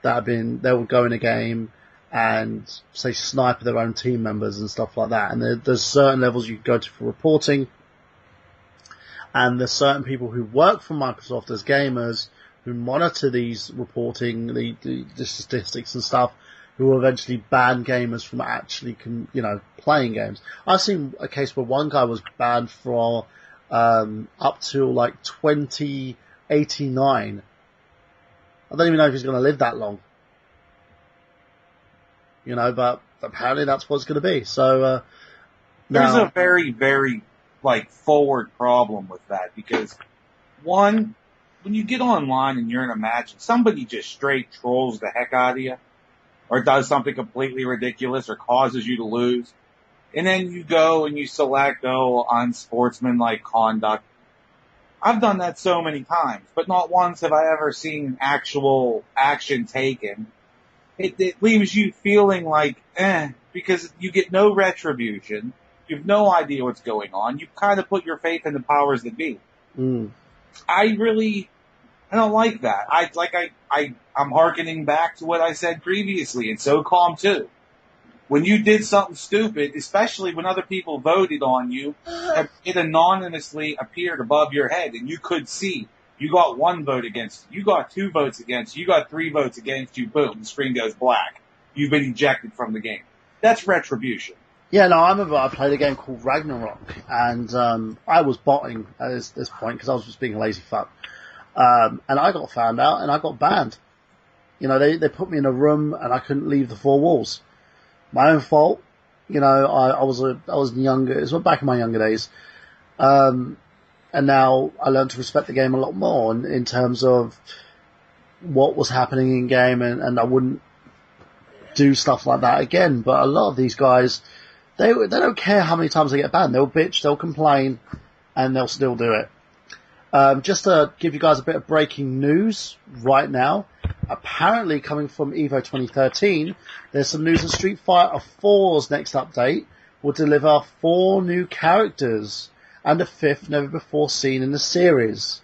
that they will go in a game and say sniper their own team members and stuff like that. And there's certain levels you can go to for reporting, and there's certain people who work for Microsoft as gamers who monitor these reporting, the statistics and stuff, who will eventually ban gamers from actually, playing games. I've seen a case where one guy was banned for up to 2089. I don't even know if he's going to live that long. But apparently that's what it's going to be. So there's a very, very forward problem with that, because one, when you get online and you're in a match and somebody just straight trolls the heck out of you, or does something completely ridiculous, or causes you to lose, and then you go and you select, unsportsmanlike conduct. I've done that so many times, but not once have I ever seen actual action taken. It leaves you feeling because you get no retribution. You have no idea what's going on. You kind of put your faith in the powers that be. Mm. I don't like that. I'm hearkening back to what I said previously, and SOCOM too. When you did something stupid, especially when other people voted on you, it anonymously appeared above your head, and you could see you got 1 vote against you, got 2 votes against you, got 3 votes against you, boom, the screen goes black. You've been ejected from the game. That's retribution. Yeah, no, I remember I played a game called Ragnarok, and I was botting at this point because I was just being a lazy fuck. And I got found out and I got banned. They put me in a room and I couldn't leave the 4 walls. My own fault. I was younger. It was back in my younger days. And now I learned to respect the game a lot more in terms of what was happening in game, and I wouldn't do stuff like that again. But a lot of these guys, they don't care how many times they get banned. They'll bitch, they'll complain, and they'll still do it. Just to give you guys a bit of breaking news right now, apparently coming from EVO 2013, there's some news that Street Fighter 4's next update will deliver 4 new characters and a 5th never before seen in the series.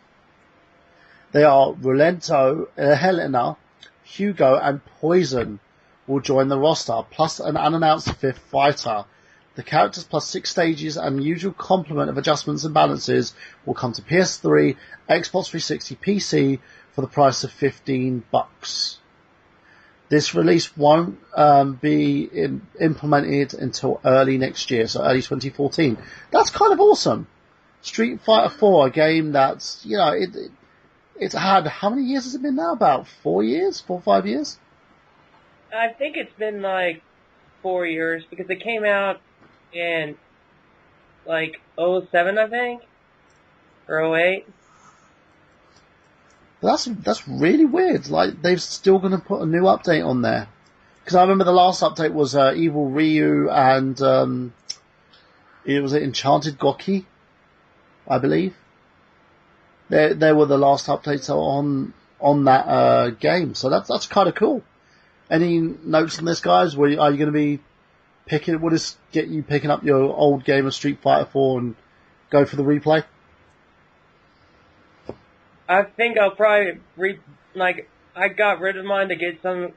They are Rolento, Helena, Hugo, and Poison will join the roster, plus an unannounced 5th fighter. The characters plus 6 stages and usual complement of adjustments and balances will come to PS3, Xbox 360, PC for the price of $15. This release won't be implemented until early next year, so early 2014. That's kind of awesome. Street Fighter 4, a game that's, it's had, how many years has it been now? About 4 years? 4 or 5 years? I think it's been like 4 years because it came out in like 07, I think, or 08. That's really weird. Like, they're still going to put a new update on there. Because I remember the last update was Evil Ryu and it was Enchanted Goki, I believe. They were the last updates on that game. So that's kind of cool. Any notes on this, guys? Are you going to be will this get you picking up your old game of Street Fighter 4 and go for the replay? I think I'll probably I got rid of mine to get some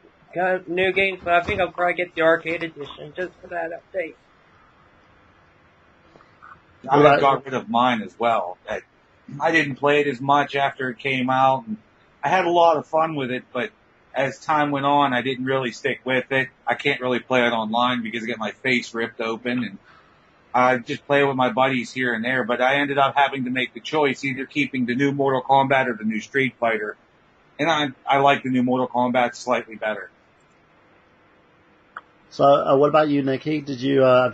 new games, but I think I'll probably get the arcade edition just for that update. I got rid of mine as well. I didn't play it as much after it came out. And I had a lot of fun with it, but as time went on, I didn't really stick with it. I can't really play it online because I get my face ripped open, and I just play with my buddies here and there. But I ended up having to make the choice, either keeping the new Mortal Kombat or the new Street Fighter. And I like the new Mortal Kombat slightly better. So, what about you, Nikki? Have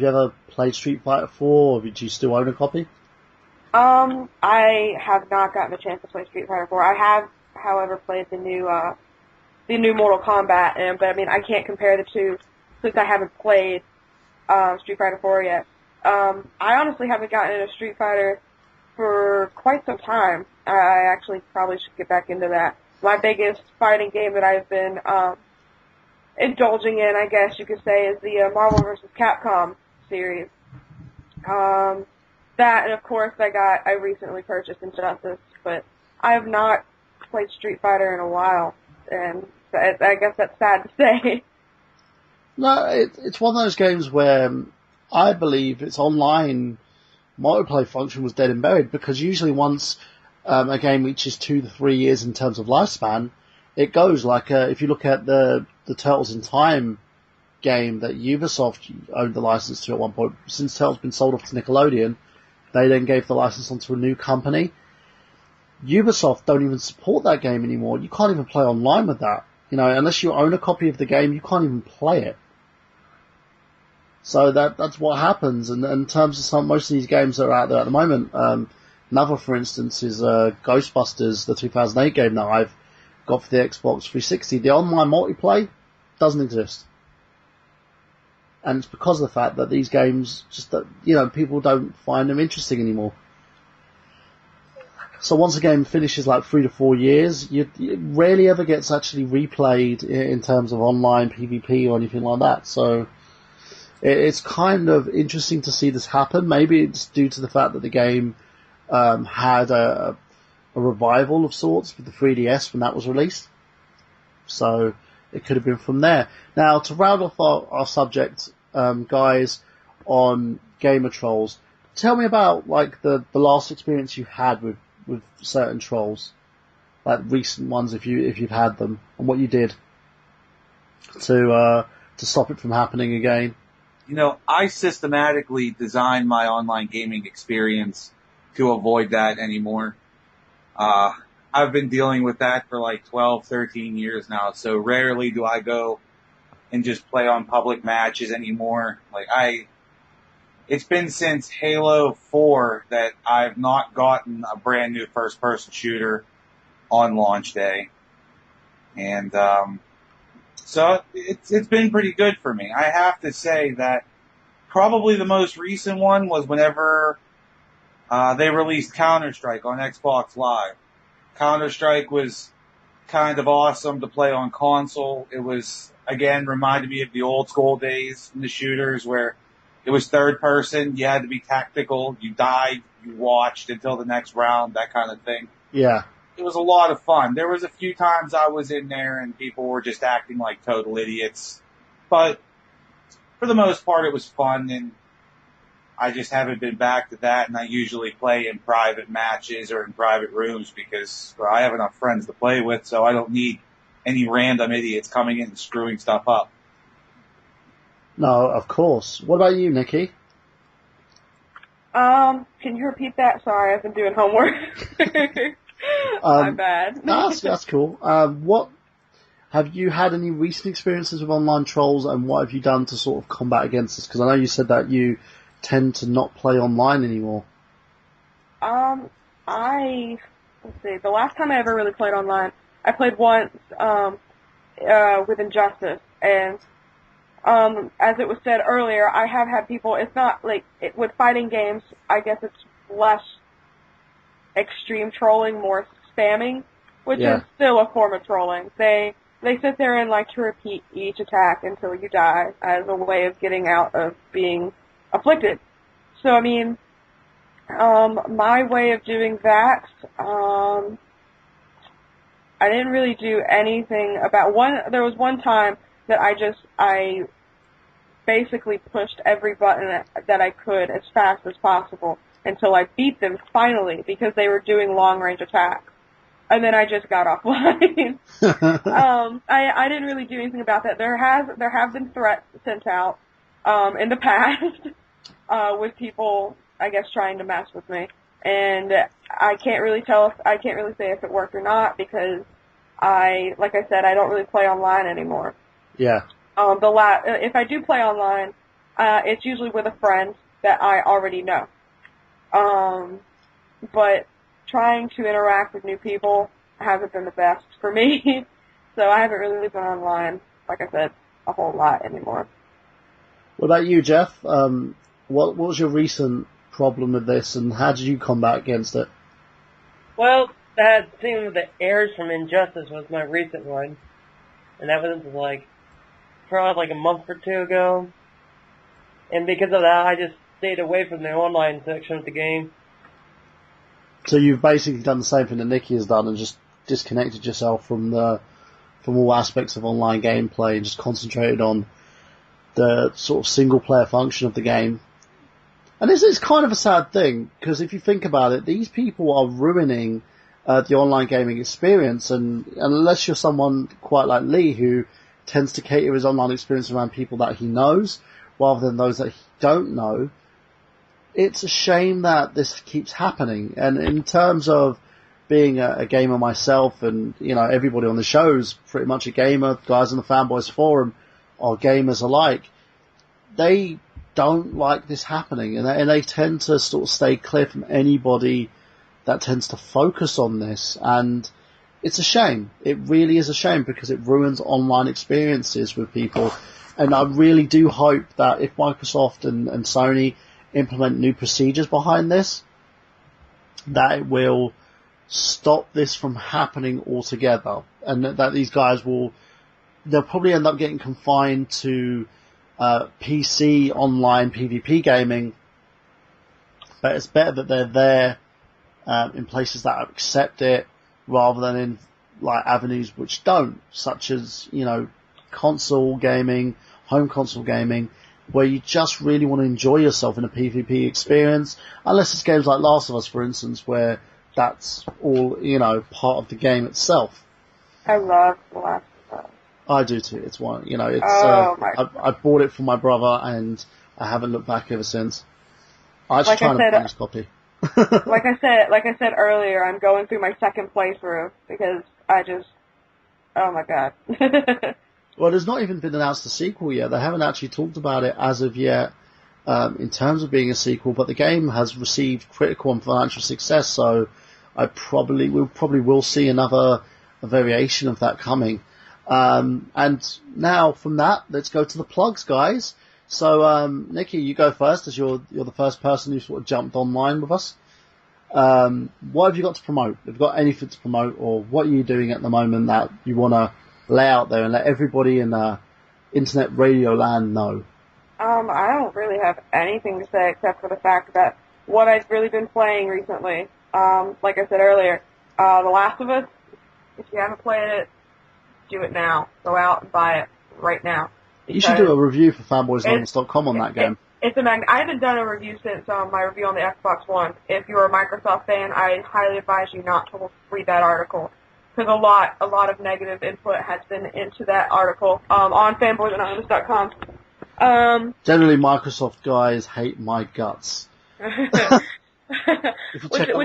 you ever played Street Fighter 4, or do you still own a copy? I have not gotten a chance to play Street Fighter 4. I have, however, played the new Mortal Kombat, but I mean, I can't compare the two since I haven't played Street Fighter 4 yet. I honestly haven't gotten into Street Fighter for quite some time. I actually probably should get back into that. My biggest fighting game that I've been indulging in, I guess you could say, is the Marvel vs. Capcom series. That, and of course, I recently purchased Injustice, but I have not played Street Fighter in a while, and I guess that's sad to say. No, it's one of those games where I believe its online multiplayer function was dead and buried, because usually once a game reaches 2 to 3 years in terms of lifespan, it goes like, if you look at the Turtles in Time game that Ubisoft owned the license to at one point, since Turtles been sold off to Nickelodeon, they then gave the license onto a new company. Ubisoft don't even support that game anymore. You can't even play online with that. Unless you own a copy of the game, you can't even play it. So that's what happens. And in terms of most of these games that are out there at the moment, another, for instance, is Ghostbusters, the 2008 game that I've got for the Xbox 360. The online multiplayer doesn't exist. And it's because of the fact that these games people don't find them interesting anymore. So once a game finishes like 3 to 4 years, it rarely ever gets actually replayed in terms of online PvP or anything like that. So it's kind of interesting to see this happen. Maybe it's due to the fact that the game had a revival of sorts with the 3DS when that was released. So it could have been from there. Now, to round off our subject, guys, on gamer trolls, tell me about like the last experience you had with certain trolls, like recent ones, if you've had them, and what you did to stop it from happening again. I systematically designed my online gaming experience to avoid that anymore. I've been dealing with that for like 12, 13 years now, so rarely do I go and just play on public matches anymore. It's been since Halo 4 that I've not gotten a brand new first-person shooter on launch day. And so it's been pretty good for me. I have to say that probably the most recent one was whenever they released Counter-Strike on Xbox Live. Counter-Strike was kind of awesome to play on console. It was, again, reminded me of the old school days in the shooters where it was third person, you had to be tactical, you died, you watched until the next round, that kind of thing. Yeah. It was a lot of fun. There was a few times I was in there and people were just acting like total idiots. But for the most part, it was fun, and I just haven't been back to that, and I usually play in private matches or in private rooms because I have enough friends to play with, so I don't need any random idiots coming in and screwing stuff up. No, of course. What about you, Nikki? Can you repeat that? Sorry, I've been doing homework. My bad. That's cool. What have you had any recent experiences with online trolls, and what have you done to sort of combat against this? Because I know you said that you tend to not play online anymore. Let's see, the last time I ever really played online, I played once, with Injustice, and, as it was said earlier, I have had people, it's not like, with fighting games, I guess it's less extreme trolling, more spamming, which is still a form of trolling. They sit there and like to repeat each attack until you die as a way of getting out of being afflicted. So, I mean, my way of doing that, I didn't really do anything about there was one time that I basically pushed every button that I could as fast as possible until I beat them finally because they were doing long range attacks. And then I just got offline. I didn't really do anything about that. There have been threats sent out, in the past, with people, I guess, trying to mess with me. And I can't really say if it worked or not because like I said, I don't really play online anymore. Yeah. If I do play online, it's usually with a friend that I already know. But trying to interact with new people hasn't been the best for me. So I haven't really been online, like I said, a whole lot anymore. What about you, Jeff? What was your recent problem with this, and how did you combat against it? Well, that thing with the heirs from Injustice was my recent one. And that was probably like a month or two ago. And because of that, I just stayed away from the online section of the game. So you've basically done the same thing that Nikki has done and just disconnected yourself from all aspects of online gameplay and just concentrated on the sort of single player function of the game. And this is kind of a sad thing, because if you think about it, these people are ruining the online gaming experience, and unless you're someone quite like Lee, who tends to cater his online experience around people that he knows, rather than those that he don't know, it's a shame that this keeps happening. And in terms of being a gamer myself, and everybody on the show is pretty much a gamer, guys on the Fanboys Forum are gamers alike, they don't like this happening, and they tend to sort of stay clear from anybody that tends to focus on this, and it's a shame. It really is a shame, because it ruins online experiences with people, and I really do hope that if Microsoft and Sony implement new procedures behind this, that it will stop this from happening altogether, and that these guys they'll probably end up getting confined to PC online PvP gaming, but it's better that they're there in places that accept it rather than in like avenues which don't, such as console gaming, home console gaming, where you just really want to enjoy yourself in a PvP experience, unless it's games like Last of Us, for instance, where that's all part of the game itself. I love The Last of Us. I do too. It's one, it's. I bought it for my brother, and I haven't looked back ever since. I actually trying to find this copy. like I said earlier, I'm going through my second playthrough because oh my god. Well, there's not even been announced a sequel yet. They haven't actually talked about it as of yet, in terms of being a sequel. But the game has received critical and financial success, so we probably will see another variation of that coming. And now from that, let's go to the plugs, guys. So, Nikki, you go first, as you're the first person who sort of jumped online with us. What have you got to promote? Have you got anything to promote, or what are you doing at the moment that you want to lay out there and let everybody in internet radio land know? I don't really have anything to say except for the fact that what I've really been playing recently, like I said earlier, The Last of Us. If you haven't played it, do it now. Go out and buy it right now. You should do a review for fanboysanonymous.com on that game. I haven't done a review since my review on the Xbox One. If you're a Microsoft fan, I highly advise you not to read that article, because a lot of negative input has been into that article on fanboysanonymous.com. Generally, Microsoft guys hate my guts. which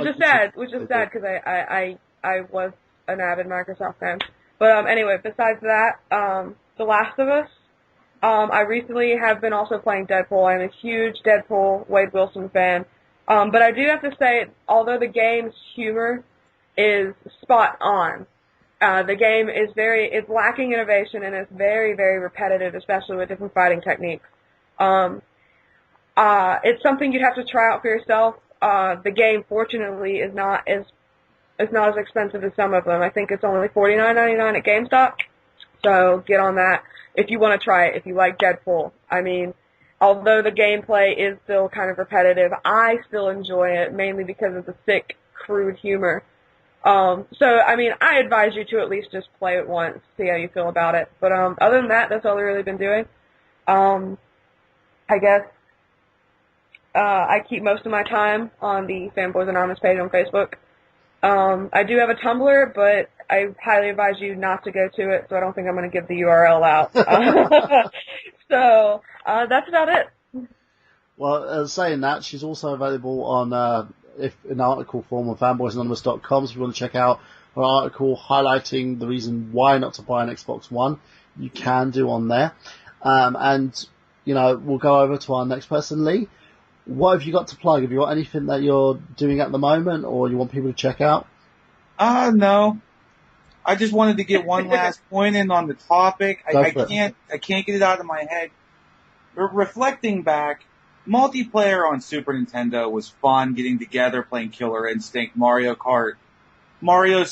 is sad because I was an avid Microsoft fan. But anyway, besides that, The Last of Us. I recently have been also playing Deadpool. I'm a huge Deadpool Wade Wilson fan. But I do have to say, although the game's humor is spot on, the game is it's lacking innovation and it's very, very repetitive, especially with different fighting techniques. It's something you'd have to try out for yourself. The game, fortunately, is not as expensive as some of them. I think it's only $49.99 at GameStop. So get on that if you want to try it, if you like Deadpool. I mean, although the gameplay is still kind of repetitive, I still enjoy it, mainly because of the sick, crude humor. So, I mean, I advise you to at least just play it once, see how you feel about it. But other than that, that's all I've really been doing. I guess I keep most of my time on the Fanboys Anonymous page on Facebook. I do have a Tumblr, but I highly advise you not to go to it, so I don't think I'm going to give the URL out. So, that's about it. Well, saying that, she's also available on, in article form on fanboysanonymous.com, so if you want to check out her article highlighting the reason why not to buy an Xbox One, you can do on there. And, we'll go over to our next person, Lee. What have you got to plug? Have you got anything that you're doing at the moment, or you want people to check out? No. I just wanted to get one last point in on the topic. I can't get it out of my head. Reflecting back, multiplayer on Super Nintendo was fun, getting together, playing Killer Instinct, Mario Kart, Nintendo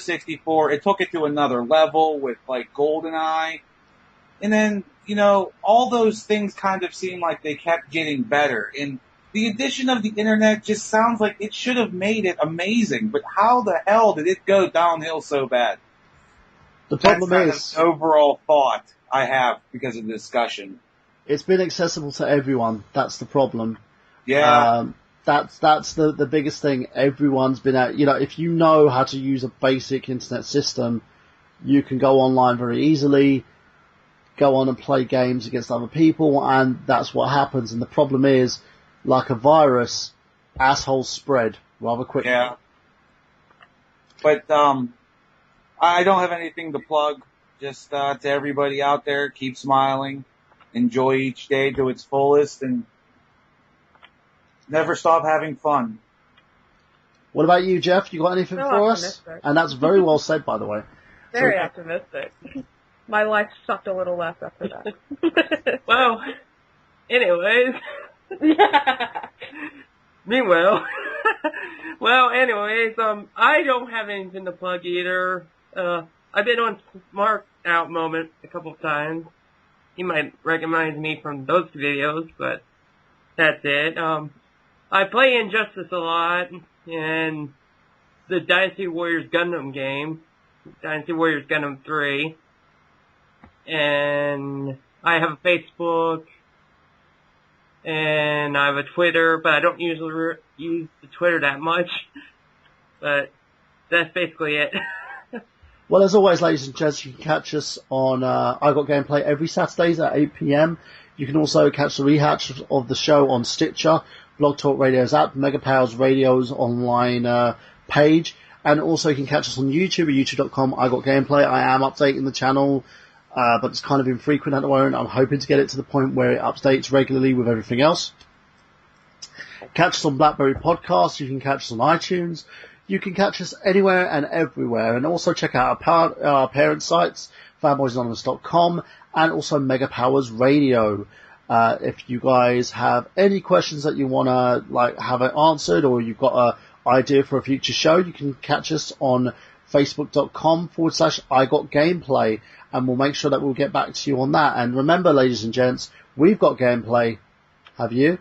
64. It took it to another level with, like, GoldenEye. And then, all those things kind of seemed like they kept getting better. And the addition of the internet just sounds like it should have made it amazing. But how the hell did it go downhill so bad? The problem is an overall thought I have because of the discussion. It's been accessible to everyone. That's the problem. Yeah. That's the biggest thing. Everyone's been out. If you know how to use a basic internet system, you can go online very easily, go on and play games against other people, and that's what happens. And the problem is, like a virus, assholes spread rather quickly. Yeah. But I don't have anything to plug. Just to everybody out there, keep smiling, enjoy each day to its fullest, and never stop having fun. What about you, Jeff? You got anything for us? And that's very well said, by the way. Very optimistic. My life sucked a little less after that. Well, anyways. Meanwhile. I don't have anything to plug either. I've been on Smart Out Moment a couple of times. You might recognize me from those videos, but that's it. I play Injustice a lot, and the Dynasty Warriors Gundam game, Dynasty Warriors Gundam 3. And I have a Facebook, and I have a Twitter, but I don't usually use the Twitter that much. But that's basically it. Well, as always, ladies and gents, you can catch us on I Got Gameplay every Saturdays at 8 p.m. You can also catch the rehash of the show on Stitcher, Blog Talk Radio's app, Mega Powers Radio's online page, and also you can catch us on YouTube at youtube.com. I Got Gameplay. I am updating the channel, but it's kind of infrequent at the moment. I'm hoping to get it to the point where it updates regularly with everything else. Catch us on BlackBerry Podcasts. You can catch us on iTunes. You can catch us anywhere and everywhere. And also check out our parent sites, fanboysanonymous.com, and also Mega Powers Radio. If you guys have any questions that you want to like have it answered, or you've got a idea for a future show, you can catch us on facebook.com/IGotGameplay, and we'll make sure that we'll get back to you on that. And remember, ladies and gents, we've got gameplay. Have you?